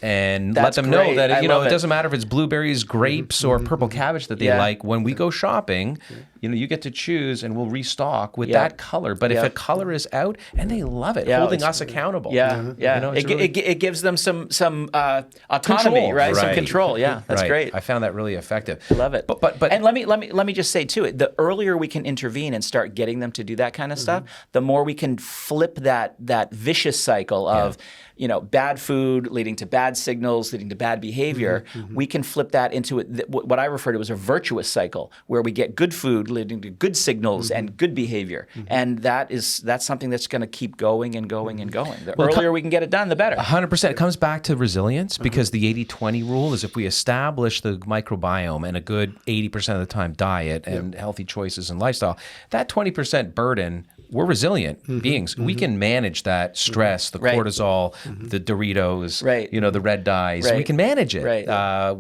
and let them know that it doesn't matter if it's blueberries, grapes, or purple cabbage that they like. When we go shopping, you get to choose and we'll restock with that color. But if a color is out, and they love it, holding us accountable. It gives them some autonomy, control, right? Some control. Yeah, that's great. I found that really effective. I love it. But and let me just say too, the earlier we can intervene and start getting them to do that kind of stuff, the more we can flip that vicious cycle of bad food leading to bad signals, leading to bad behavior. We can flip that into what I refer to as a virtuous cycle, where we get good food leading to good signals and good behavior. And that's something that's going to keep going and going and going. The earlier we can get it done, the better. 100%. It comes back to resilience because the 80-20 rule is if we establish the microbiome and a good 80% of the time diet and healthy choices and lifestyle, that 20% burden, we're resilient beings. We can manage that stress, the cortisol, the Doritos, the red dyes. We can manage it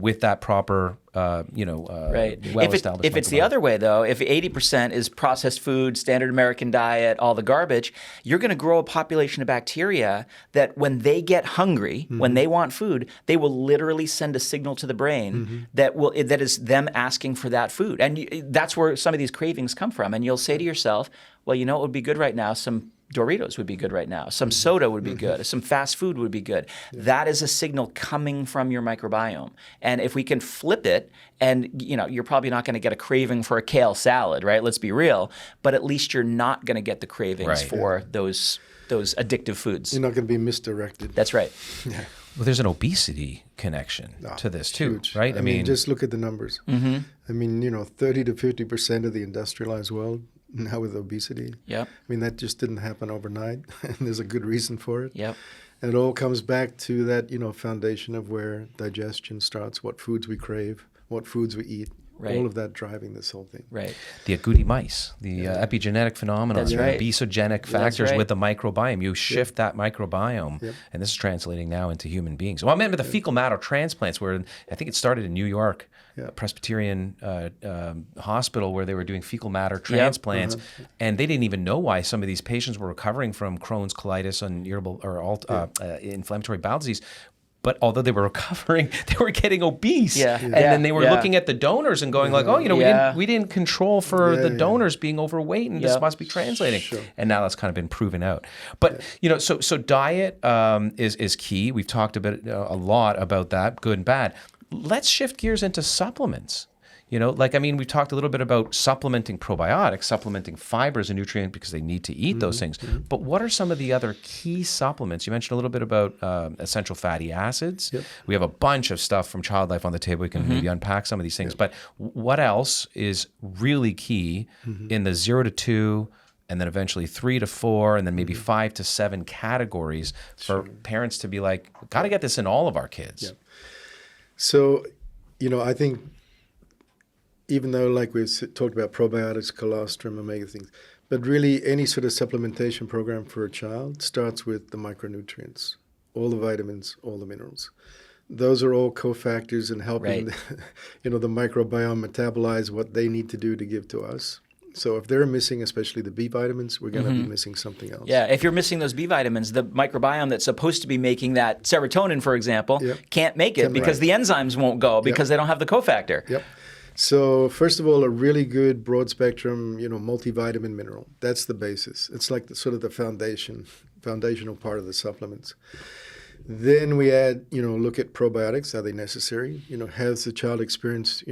with that proper, well-established. If it's the other way, though, if 80% is processed food, standard American diet, all the garbage, you're going to grow a population of bacteria that when they get hungry, when they want food, they will literally send a signal to the brain that is them asking for that food. And that's where some of these cravings come from. And you'll say to yourself, well, you know what would be good right now? Some Doritos would be good right now. Some soda would be good. Some fast food would be good. That is a signal coming from your microbiome. And if we can flip it, and you're probably not going to get a craving for a kale salad, right? Let's be real. But at least you're not going to get the cravings for those addictive foods. You're not going to be misdirected. That's right. Yeah. Well, there's an obesity connection to this too, huge. right? I mean, just look at the numbers. I mean, 30 to 50% of the industrialized world now with obesity. Yep. I mean, that just didn't happen overnight, and there's a good reason for it. Yep. And it all comes back to that, foundation of where digestion starts, what foods we crave, what foods we eat. Right. All of that driving this whole thing. Right. The agouti mice, the epigenetic phenomenon, That's right. the obesogenic factors right. with the microbiome. You shift that microbiome, and this is translating now into human beings. Well, I meant with the fecal matter transplants, where I think it started in New York, Presbyterian hospital, where they were doing fecal matter transplants, and they didn't even know why some of these patients were recovering from Crohn's, colitis, and irritable or inflammatory bowel disease. But although they were recovering, they were getting obese. And then they were looking at the donors and going like, oh, we didn't control for the donors being overweight, and this must be translating. Sure. And now that's kind of been proven out. But, so diet is key. We've talked a lot about that, good and bad. Let's shift gears into supplements. We've talked a little bit about supplementing probiotics, supplementing fibers and nutrients because they need to eat those things. But what are some of the other key supplements? You mentioned a little bit about essential fatty acids. We have a bunch of stuff from Child Life on the table. We can maybe unpack some of these things. But what else is really key in the 0 to 2, and then eventually 3 to 4, and then maybe 5 to 7 categories for parents to be like, got to get this in all of our kids? So, I think even though like we talked about probiotics, colostrum, omega things, but really any sort of supplementation program for a child starts with the micronutrients, all the vitamins, all the minerals. Those are all cofactors in helping the microbiome metabolize what they need to do to give to us. So if they're missing, especially the B vitamins, we're going to be missing something else. Yeah, if you're missing those B vitamins, the microbiome that's supposed to be making that serotonin, for example, can't make it because the enzymes won't go because they don't have the cofactor. Yep. So first of all, a really good broad spectrum, multivitamin mineral. That's the basis. It's like sort of the foundational part of the supplements. Then we add, look at probiotics. Are they necessary? Has the child experienced,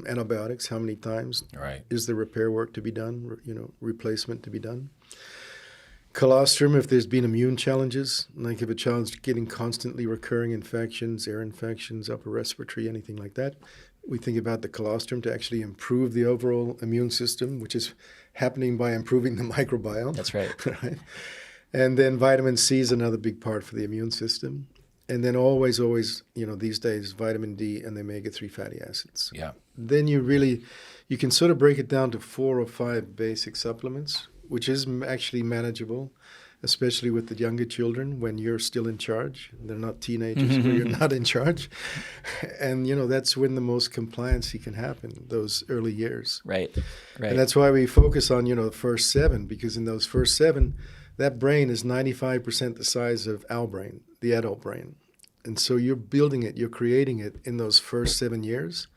antibiotics? How many times? Right. Is there repair work to be done? Replacement to be done? Colostrum, if there's been immune challenges, like if a child's getting constantly recurring infections, ear infections, upper respiratory, anything like that, we think about the colostrum to actually improve the overall immune system, which is happening by improving the microbiome. That's right. Right? And then vitamin C is another big part for the immune system. And then always, these days, vitamin D and the omega-3 fatty acids. Yeah. Then you can sort of break it down to 4 or 5 basic supplements, which is actually manageable, especially with the younger children when you're still in charge. They're not teenagers where you're not in charge. And, that's when the most compliancy can happen, those early years. Right. And that's why we focus on, the first 7, because in those first 7, that brain is 95% the size of our brain, the adult brain. And so you're building it, you're creating it in those first 7 years.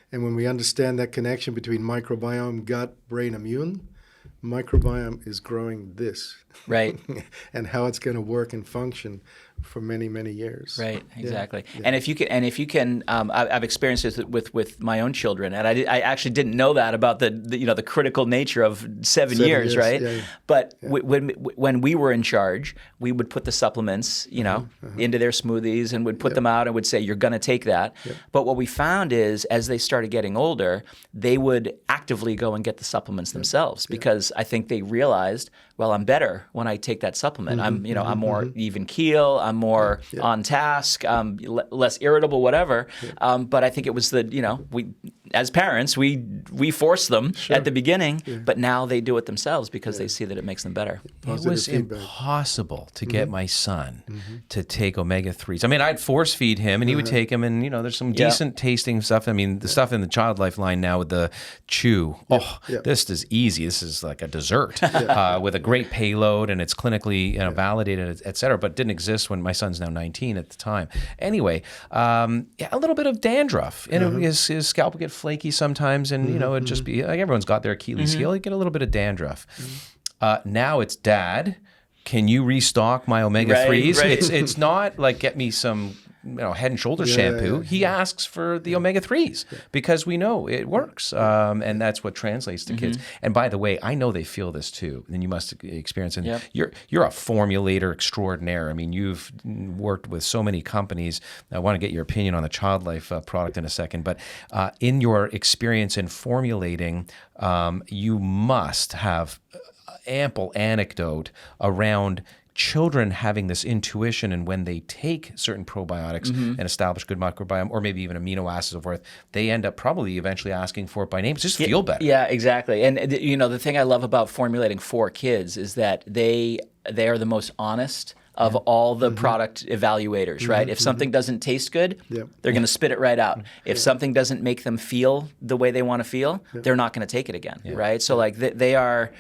And when we understand that connection between microbiome, gut, brain, immune, microbiome is growing this. Right. And how it's going to work and function for many, many years. Right, exactly. Yeah. And if you can, I've experienced this with my own children, and I actually didn't know that about the critical nature of 7 years, right? Yeah. But when we were in charge, we would put the supplements, into their smoothies and would put them out and would say, you're going to take that. Yep. But what we found is, as they started getting older, they would actively go and get the supplements themselves because I think they realized, well, I'm better when I take that supplement. I'm more even keel. I'm more on task. Less irritable, whatever. But I think it was we as parents we force them at the beginning, but now they do it themselves because they see that it makes them better. Positive It was feedback. impossible to get my son to take omega-3s. I mean, I'd force feed him, and he would take them, and there's some decent tasting stuff. I mean, the stuff in the Child Life line now with the chew. This is easy. This is like a dessert with a great payload, and it's clinically validated, et cetera, but didn't exist when my son's now 19 at the time. Anyway, a little bit of dandruff. His scalp would get flaky sometimes, and it'd just be like everyone's got their Achilles heel. You get a little bit of dandruff. Now it's, Dad, can you restock my omega-3s? Right. It's not like get me some Head and Shoulders shampoo. He asks for the omega-3s because we know it works, and that's what translates to kids. And by the way, I know they feel this too, and you must experience it. You're a formulator extraordinaire. I mean, you've worked with so many companies. I want to get your opinion on the Child Life product in a second, but in your experience in formulating, you must have ample anecdote around children having this intuition, and when they take certain probiotics and establish good microbiome, or maybe even amino acids and so forth, they end up probably eventually asking for it by name. Just feel better. Yeah, exactly. And the thing I love about formulating for kids is that they are the most honest of all the product evaluators, right? If something doesn't taste good, they're going to spit it right out. If something doesn't make them feel the way they want to feel, they're not going to take it again, right? So like they are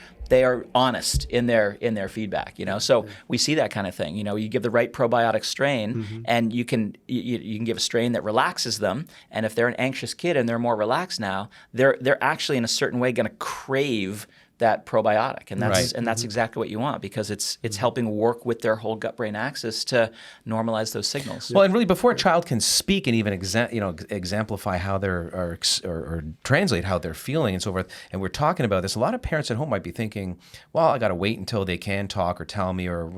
honest in their feedback, So we see that kind of thing. You give the right probiotic strain, and you can give a strain that relaxes them. And if they're an anxious kid and they're more relaxed now, they're actually in a certain way going to crave that probiotic, and that's exactly what you want, because it's helping work with their whole gut-brain axis to normalize those signals. Well, and really, before a child can speak and even exemplify how they're or translate how they're feeling and so forth, and we're talking about this, a lot of parents at home might be thinking, well, I got to wait until they can talk or tell me, or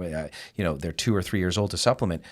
they're 2 or 3 years old to supplement.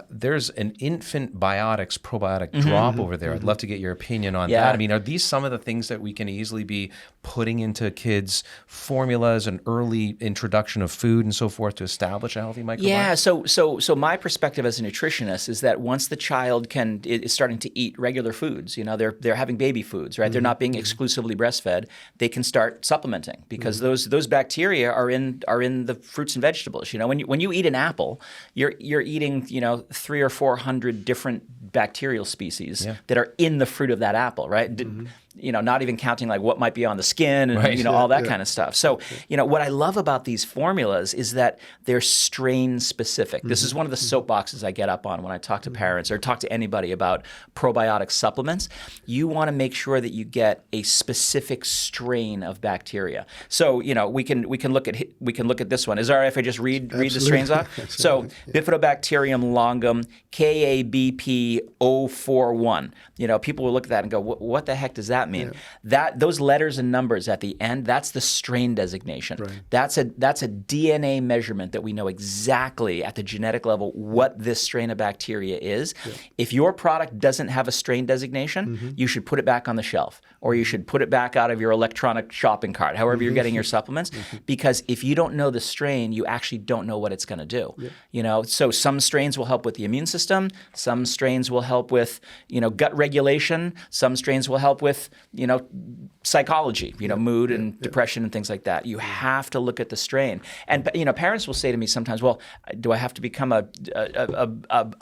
there's an infant biotics probiotic drop over there. I'd love to get your opinion on that. I mean, are these some of the things that we can easily be putting into kids' formulas and early introduction of food and so forth to establish a healthy microbiome? Yeah. So my perspective as a nutritionist is that once the child is starting to eat regular foods, they're having baby foods, right? They're not being exclusively breastfed. They can start supplementing because those bacteria are in the fruits and vegetables. When you eat an apple, you're eating 300 or 400 different bacterial species that are in the fruit of that apple, right? Not even counting like what might be on the skin and all that kind of stuff. So, what I love about these formulas is that they're strain specific. This is one of the soapboxes I get up on when I talk to parents or talk to anybody about probiotic supplements. You want to make sure that you get a specific strain of bacteria. So, we can look at this one. Is it all right if I just read the strains off? So, Bifidobacterium longum KABP 041. People will look at that and go, what the heck does that mean? Those letters and numbers at the end, that's the strain designation. Right. That's a DNA measurement that we know exactly at the genetic level what this strain of bacteria is. Yeah. If your product doesn't have a strain designation, you should put it back on the shelf, or you should put it back out of your electronic shopping cart, however you're getting your supplements, because if you don't know the strain, you actually don't know what it's going to do. Yeah. So some strains will help with the immune system, some strains will help with gut regulation, some strains will help with psychology, mood and depression and things like that. You have to look at the strain. And parents will say to me sometimes, well, do I have to become a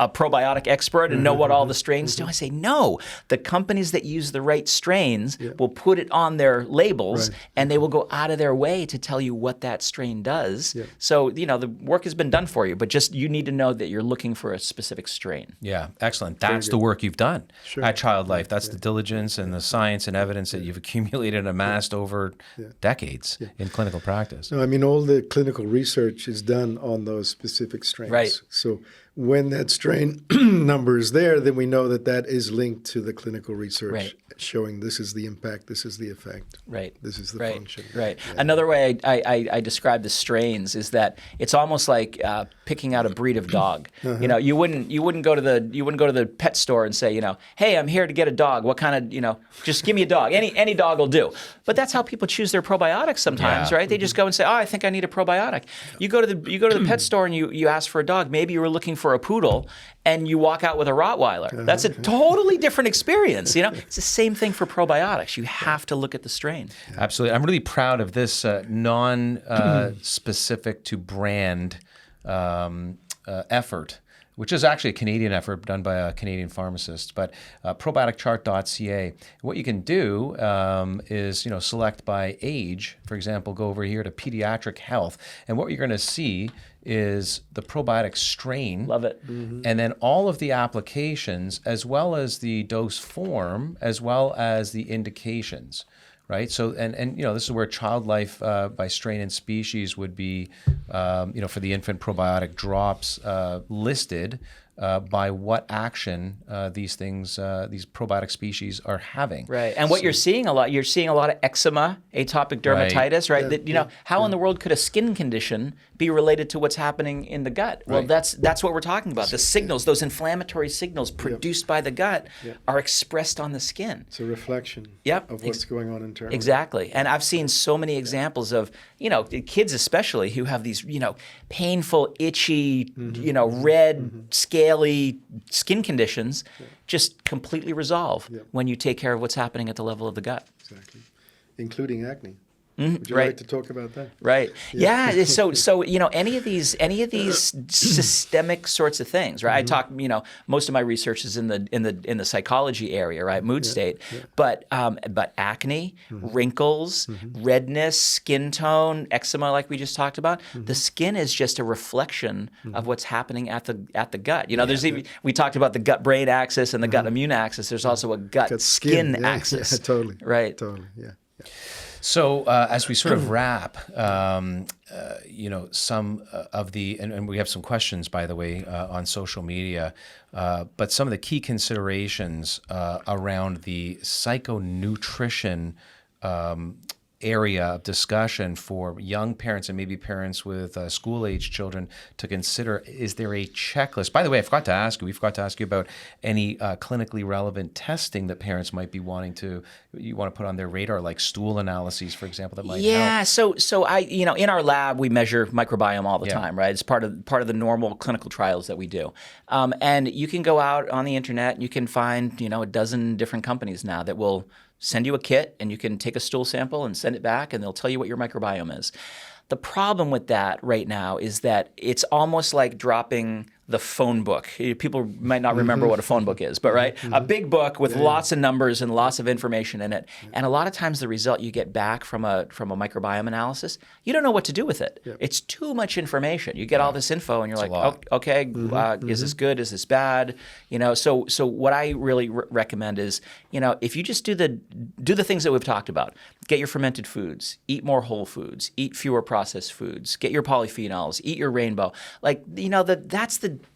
probiotic expert and know what all the strains do? I say, no. The companies that use the right strains will put it on their labels, and they will go out of their way to tell you what that strain does. Yeah. So, the work has been done for you, but just you need to know that you're looking for a specific strain. Yeah, excellent. That's the work you've done at Child Life. That's the diligence and the science and evidence that you've accumulated and amassed over decades in clinical practice. No, I mean, all the clinical research is done on those specific strains. Right. So when that strain number is there, then we know that is linked to the clinical research showing this is the impact, this is the effect, this is the function. Right. Yeah. Another way I describe the strains is that it's almost like picking out a breed of dog. You wouldn't go to the pet store and say, hey, I'm here to get a dog. What kind of, just give me a dog. Any dog will do. But that's how people choose their probiotics sometimes, right? They just go and say, oh, I think I need a probiotic. You go to the pet store and you ask for a dog. Maybe you were looking for a poodle and you walk out with a Rottweiler. That's a totally different experience. It's the same thing for probiotics. You have to look at the strain. Absolutely. I'm really proud of this non-specific to brand effort, which is actually a Canadian effort done by a Canadian pharmacist, but probioticchart.ca. What you can do is, select by age. For example, go over here to pediatric health, and what you're going to see is the probiotic strain. Love it. And then all of the applications, as well as the dose form, as well as the indications. Right. So, and this is where Child Life by strain and species would be, for the infant probiotic drops listed by what action these probiotic species are having. Right. And what you're seeing a lot of eczema, atopic dermatitis, right? Yeah. How in the world could a skin condition be related to what's happening in the gut? Well, that's what we're talking about. The signals, those inflammatory signals produced by the gut are expressed on the skin. It's a reflection of what's going on internally. Exactly. And I've seen so many examples of, kids especially who have these, painful, itchy, red, scaly skin conditions just completely resolve when you take care of what's happening at the level of the gut. Exactly. Including acne. Would you like to talk about that? Right. Yeah. So any of these systemic sorts of things, right? I talk. Most of my research is in the psychology area, right? Mood state, but acne, wrinkles, redness, skin tone, eczema, like we just talked about. The skin is just a reflection of what's happening at the gut. There's even, we talked about the gut-brain axis and the gut-immune axis. There's also a gut-skin axis. Yeah, totally. Right. Totally. Yeah. So as we sort of wrap, some of the, and we have some questions, by the way, on social media, but some of the key considerations around the psycho-nutrition area of discussion for young parents and maybe parents with school-age children to consider. Is there a checklist? By the way, we forgot to ask you about any clinically relevant testing that parents might be wanting to put on their radar, like stool analyses, for example, that might help. So I, in our lab, we measure microbiome all the time, right? It's part of the normal clinical trials that we do. And you can go out on the internet and you can find, a dozen different companies now that will send you a kit, and you can take a stool sample and send it back, and they'll tell you what your microbiome is. The problem with that right now is that it's almost like dropping the phone book. People might not remember what a phone book is, but right? A big book with lots of numbers and lots of information in it. And a lot of times the result you get back from a microbiome analysis, you don't know what to do with it. It's too much information. You get all this info and you're like, oh, okay, is this good? Is this bad? So what I really recommend is, if you just do the things that we've talked about, get your fermented foods, eat more whole foods, eat fewer processed foods, get your polyphenols, eat your rainbow.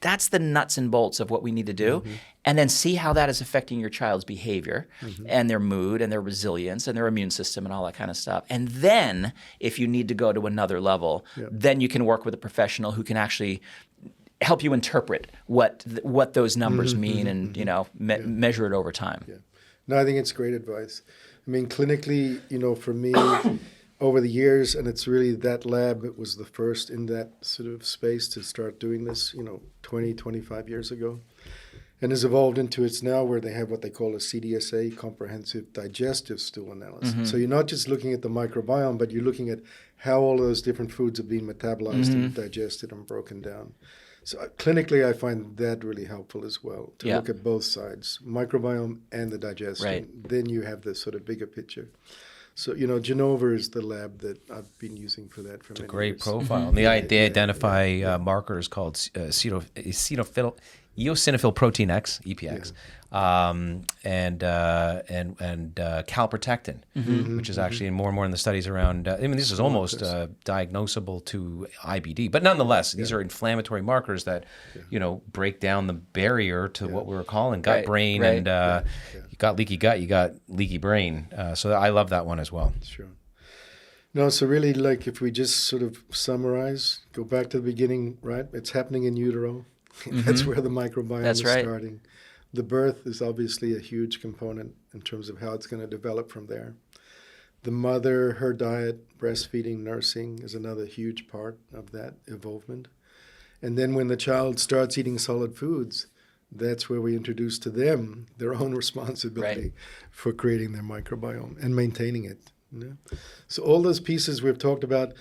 That's the nuts and bolts of what we need to do. And then see how that is affecting your child's behavior and their mood and their resilience and their immune system and all that kind of stuff. And then if you need to go to another level, then you can work with a professional who can actually help you interpret what those numbers mean and measure it over time. No, I think it's great advice. I mean, clinically, for me, over the years, and it's really that lab that was the first in that sort of space to start doing this, 20, 25 years ago, and has evolved into it's now where they have what they call a CDSA, comprehensive digestive stool analysis. So you're not just looking at the microbiome, but you're looking at how all of those different foods are being metabolized and digested and broken down. So clinically, I find that really helpful as well, to look at both sides, microbiome and the digestion. Right. Then you have this sort of bigger picture. So, Genova is the lab that I've been using for that for many years. It's a great profile. And they identify markers called eosinophil protein X, EPX, and calprotectin, which is actually more and more in the studies around. This is almost diagnosable to IBD, but nonetheless, these are inflammatory markers that break down the barrier to what we were calling gut brain, and you got leaky gut, you got leaky brain. So I love that one as well. Sure. No, so really, if we just sort of summarize, go back to the beginning, right? It's happening in utero. That's where the microbiome is starting. The birth is obviously a huge component in terms of how it's going to develop from there. The mother, her diet, breastfeeding, nursing is another huge part of that involvement. And then when the child starts eating solid foods, that's where we introduce to them their own responsibility for creating their microbiome and maintaining it. So all those pieces we've talked about,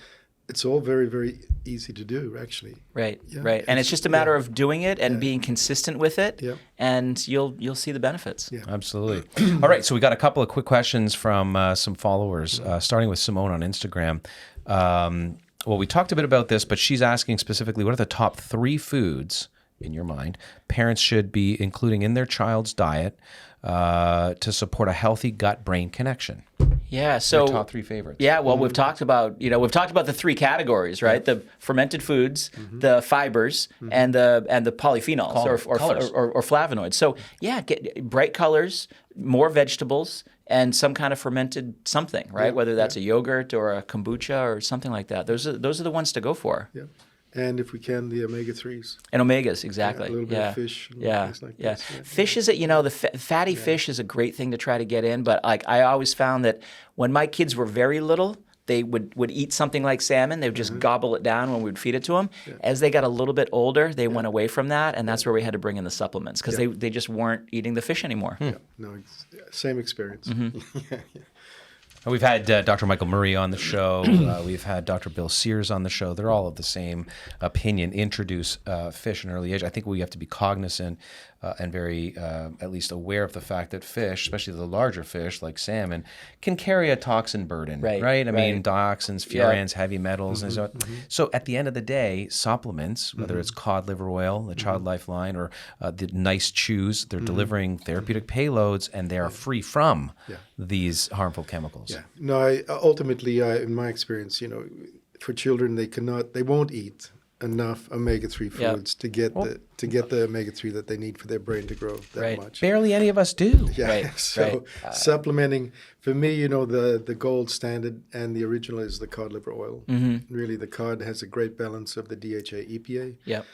it's all very, very easy to do, actually. Right. And it's just a matter of doing it and being consistent with it, and you'll see the benefits. Yeah. Absolutely. All right, so we got a couple of quick questions from some followers, starting with Simone on Instagram. Well, we talked a bit about this, but she's asking specifically, what are the top 3 foods, in your mind, parents should be including in their child's diet to support a healthy gut-brain connection? Yeah, so your top 3 favorites. Yeah, well, we've talked about the 3 categories, right? The fermented foods, the fibers, and the polyphenols or flavonoids. So get bright colors, more vegetables, and some kind of fermented something, right? Whether that's a yogurt or a kombucha or something like that. Those are the ones to go for. Yeah. And if we can, the omega-3s. And omegas, exactly. A little bit of fish. Things like this. Fish is the fatty fish is a great thing to try to get in. But I always found that when my kids were very little, they would eat something like salmon. They would just gobble it down when we would feed it to them. As they got a little bit older, they went away from that, and that's where we had to bring in the supplements because they just weren't eating the fish anymore. No, same experience. We've had Dr. Michael Murray on the show. We've had Dr. Bill Sears on the show. They're all of the same opinion. Introduce fish in an early age. I think we have to be cognizant and very at least aware of the fact that fish, especially the larger fish like salmon, can carry a toxin burden, right? I mean, dioxins, furans, heavy metals. So at the end of the day, supplements, whether it's cod liver oil, the Child Lifeline, or the Nice Chews, they're delivering therapeutic payloads, and they are free from these harmful chemicals. Yeah. No, ultimately, in my experience, for children, they won't eat enough omega-3 foods to get the omega-3 that they need for their brain to grow that much. Barely any of us do. Yeah. So supplementing, for me, the gold standard and the original is the cod liver oil. Really, the cod has a great balance of the DHA, EPA. Yep.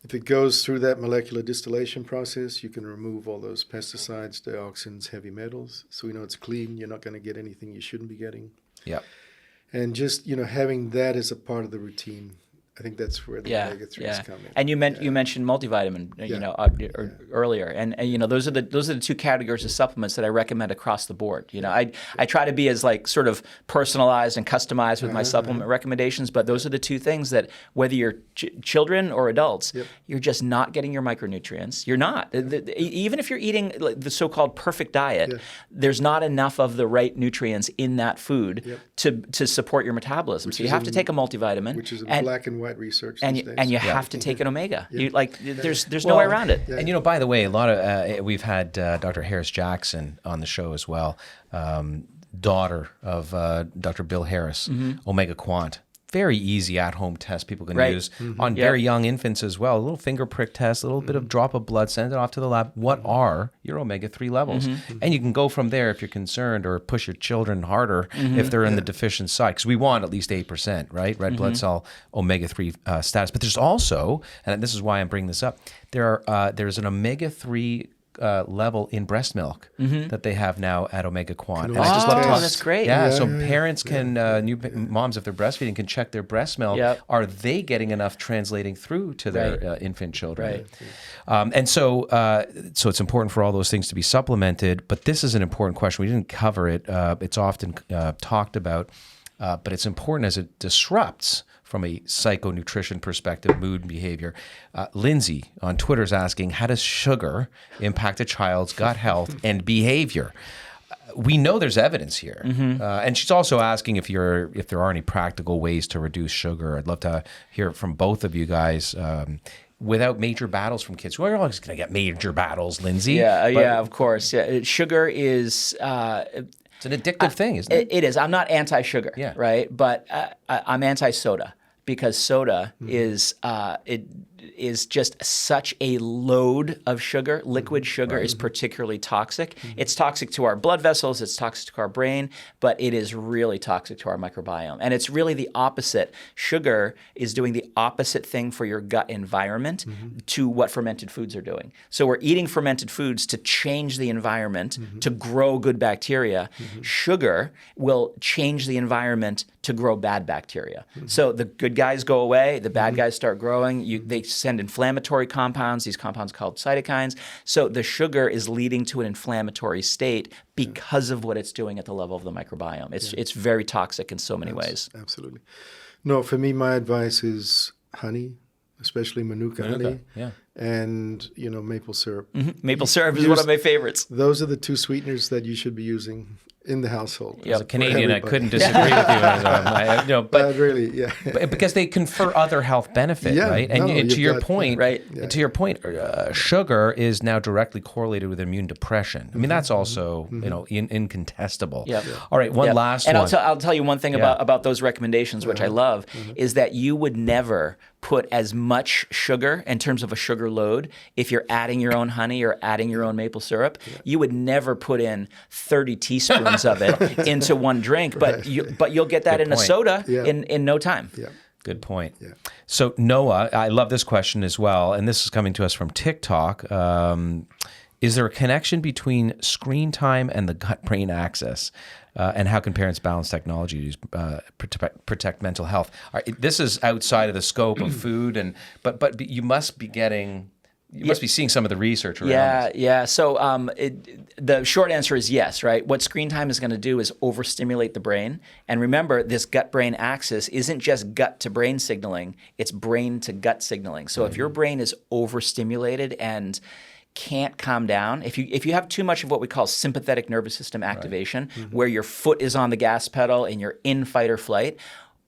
If it goes through that molecular distillation process, you can remove all those pesticides, dioxins, heavy metals. So we know it's clean. You're not going to get anything you shouldn't be getting. Yep. And just, having that as a part of the routine, I think that's where the omega-3s come in. And you mentioned multivitamin, earlier, and those are the two categories of supplements that I recommend across the board. I try to be as sort of personalized and customized with my supplement recommendations, but those are the two things that whether you're children or adults, you're just not getting your micronutrients. You're not. Even if you're eating the so-called perfect diet, there's not enough of the right nutrients in that food to support your metabolism. So you have to take a multivitamin, which is in black and white research these days. And you have to take an omega. There's no way around it. Yeah. And by the way, a lot of we've had Dr. Harris Jackson on the show as well, daughter of Dr. Bill Harris, Omega Quant. Very easy at-home test people can use on very young infants as well. A little finger prick test, a little bit of drop of blood, send it off to the lab. What are your omega-3 levels? And you can go from there if you're concerned, or push your children harder if they're in the deficient side, because we want at least 8%, right? Red blood cell omega-3 status. But there's also, and this is why I'm bringing this up, there's an omega-3 level in breast milk that they have now at Omega Quant. And I just love to that's great. Yeah, so parents can, new moms, if they're breastfeeding, can check their breast milk. Are they getting enough translating through to their infant children? And so it's important for all those things to be supplemented. But this is an important question. We didn't cover it. It's often talked about, but it's important as it disrupts from a psycho-nutrition perspective, mood, behavior. Lindsay on Twitter is asking, how does sugar impact a child's gut health and behavior? We know there's evidence here. And she's also asking if there are any practical ways to reduce sugar. I'd love to hear from both of you guys. Without major battles from kids. We're always going to get major battles, Lindsay. Yeah, of course. Yeah. Sugar is... it's an addictive thing, isn't it? It is. I'm not anti-sugar, right? But I'm anti-soda, because soda is just such a load of sugar. Liquid sugar is particularly toxic. It's toxic to our blood vessels, it's toxic to our brain, but it is really toxic to our microbiome. And it's really the opposite. Sugar is doing the opposite thing for your gut environment to what fermented foods are doing. So we're eating fermented foods to change the environment, to grow good bacteria. Sugar will change the environment to grow bad bacteria. So the good guys go away, the bad guys start growing. They send inflammatory compounds, these compounds called cytokines. So the sugar is leading to an inflammatory state because of what it's doing at the level of the microbiome. It's very toxic in so many ways. Absolutely. No, for me, my advice is honey, especially Manuka honey, and maple syrup. Maple syrup is one of my favorites. Those are the two sweeteners that you should be using in the household. As a Canadian, I couldn't disagree with you. But really, because they confer other health benit, right? And to your point, sugar is now directly correlated with immune depression. I mean, that's also incontestable. All right, one last one. And I'll tell you one thing about those recommendations, which I love, is that you would never put as much sugar in terms of a sugar load if you're adding your own honey or adding your own maple syrup. You would never put in 30 teaspoons of it into one drink, but you'll get that in a soda in no time. Good point. So Noah, I love this question as well, and this is coming to us from TikTok. Is there a connection between screen time and the gut-brain axis? And how can parents balance technology to protect mental health? This is outside of the scope of food, but you must be getting... You must be seeing some of the research around this. So the short answer is yes, right? What screen time is going to do is overstimulate the brain. And remember, this gut-brain axis isn't just gut-to-brain signaling, it's brain-to-gut signaling. So if your brain is overstimulated and can't calm down, if you have too much of what we call sympathetic nervous system activation, where your foot is on the gas pedal and you're in fight or flight,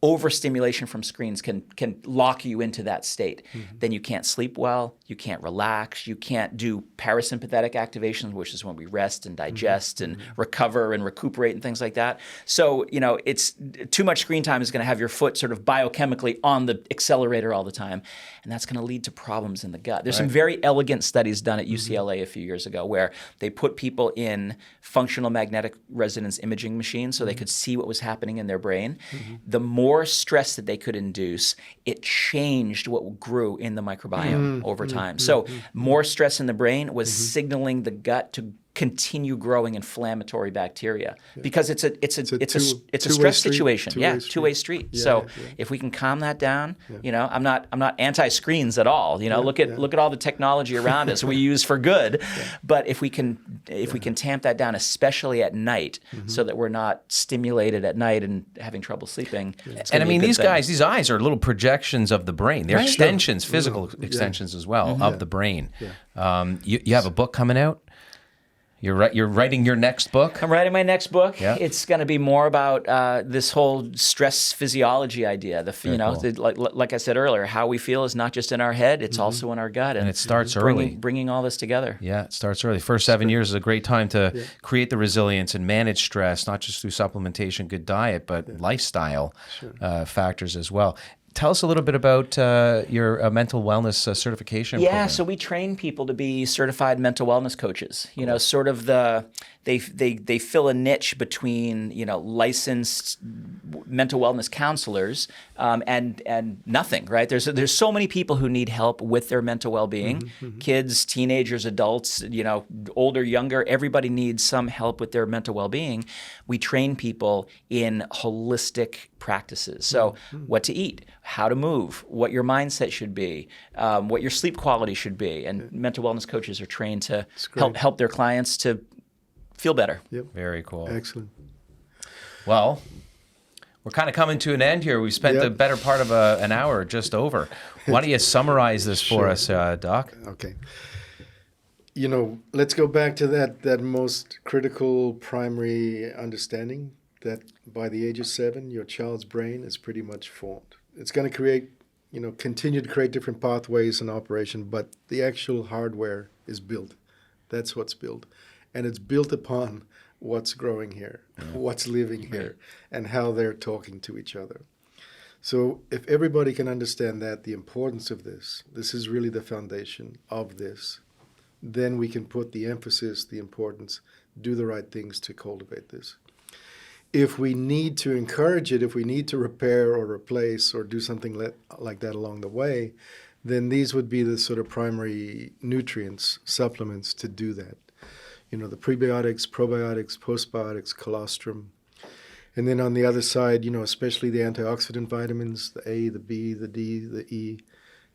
overstimulation from screens can lock you into that state. Then you can't sleep well, you can't relax, you can't do parasympathetic activations, which is when we rest and digest and recover and recuperate and things like that. So, it's too much screen time is going to have your foot sort of biochemically on the accelerator all the time, and that's going to lead to problems in the gut. There's some very elegant studies done at UCLA a few years ago where they put people in functional magnetic resonance imaging machines so they could see what was happening in their brain. The more stress that they could induce, it changed what grew in the microbiome over time. So more stress in the brain was signaling the gut to continue growing inflammatory bacteria because it's a stress situation. Two-way street. If we can calm that down, I'm not anti-screens at all. Look at all the technology around us we use for good, but if we can tamp that down, especially at night, so that we're not stimulated at night and having trouble sleeping. And I mean, these eyes are little projections of the brain. They're extensions, physical extensions as well of the brain. You have a book coming out. You're writing your next book? I'm writing my next book. Yeah. It's going to be more about this whole stress physiology idea. Like I said earlier, how we feel is not just in our head; it's also in our gut. And it starts early. Bringing all this together. Yeah, it starts early. First 7 years is a great time to create the resilience and manage stress, not just through supplementation, good diet, but lifestyle factors as well. Tell us a little bit about your mental wellness certification program. So we train people to be certified mental wellness coaches. Sort of they fill a niche between licensed mental wellness counselors and nothing, right? There's so many people who need help with their mental well-being. Kids, teenagers, adults, older, younger, everybody needs some help with their mental well-being. We train people in holistic practices. So what to eat, how to move, what your mindset should be, what your sleep quality should be. And mental wellness coaches are trained to help their clients to feel better. Yep. Very cool. Excellent. Well, we're kind of coming to an end here. We've spent the better part of an hour just over. Why don't you summarize this for us, Doc? Okay. Let's go back to that most critical primary understanding that by the age of 7, your child's brain is pretty much formed. It's going to create, continue to create different pathways in operation, but the actual hardware is built. That's what's built. And it's built upon what's growing here, what's living here, and how they're talking to each other. So if everybody can understand that, the importance of this is really the foundation of this, then we can put the emphasis, the importance, do the right things to cultivate this. If we need to encourage it, if we need to repair or replace or do something like that along the way, then these would be the sort of primary nutrients, supplements to do that. The prebiotics, probiotics, postbiotics, colostrum. And then on the other side, especially the antioxidant vitamins, the A, the B, the D, the E.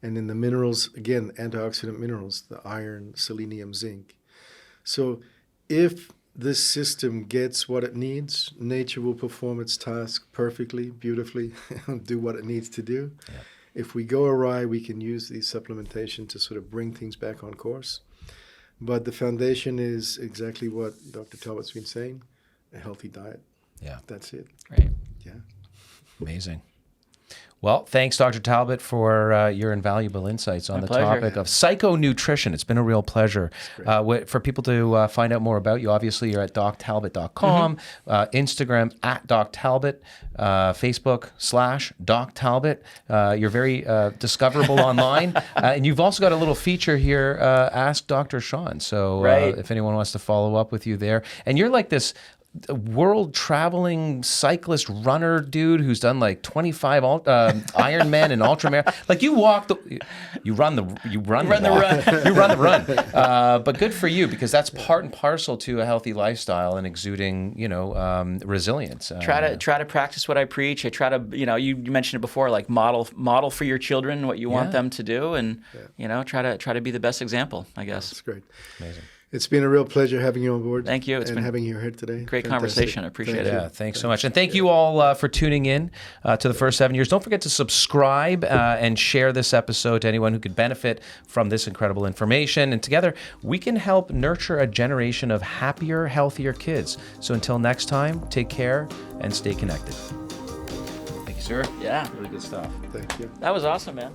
And then the minerals, again, antioxidant minerals, the iron, selenium, zinc. So if this system gets what it needs, nature will perform its task perfectly, beautifully, do what it needs to do. Yeah. If we go awry, we can use the supplementation to sort of bring things back on course. But the foundation is exactly what Dr. Talbott's been saying, a healthy diet. Yeah. That's it. Right. Yeah. Amazing. Well, thanks, Dr. Talbott, for your invaluable insights on the topic of psycho-nutrition. It's been a real pleasure. For people to find out more about you, obviously, you're at doctalbot.com, Instagram at doctalbot, Facebook /doctalbot. You're very discoverable online. And you've also got a little feature here, Ask Dr. Shawn. So if anyone wants to follow up with you there. And you're like this world traveling cyclist runner dude who's done like 25 Ironman and ultramarathon. Like you run the run. But good for you, because that's part and parcel to a healthy lifestyle and exuding, resilience. Try to practice what I preach. I try to, you mentioned it before, like model for your children what you want them to do, and try to be the best example, I guess. That's great. Amazing. It's been a real pleasure having you on board. Thank you. It's been having you here today. Great conversation. I appreciate it. Yeah, thanks so much. And thank you all for tuning in to the first 7 years. Don't forget to subscribe and share this episode to anyone who could benefit from this incredible information. And together, we can help nurture a generation of happier, healthier kids. So until next time, take care and stay connected. Thank you so much. sir. Yeah. Really good stuff. Thank you. That was awesome, man.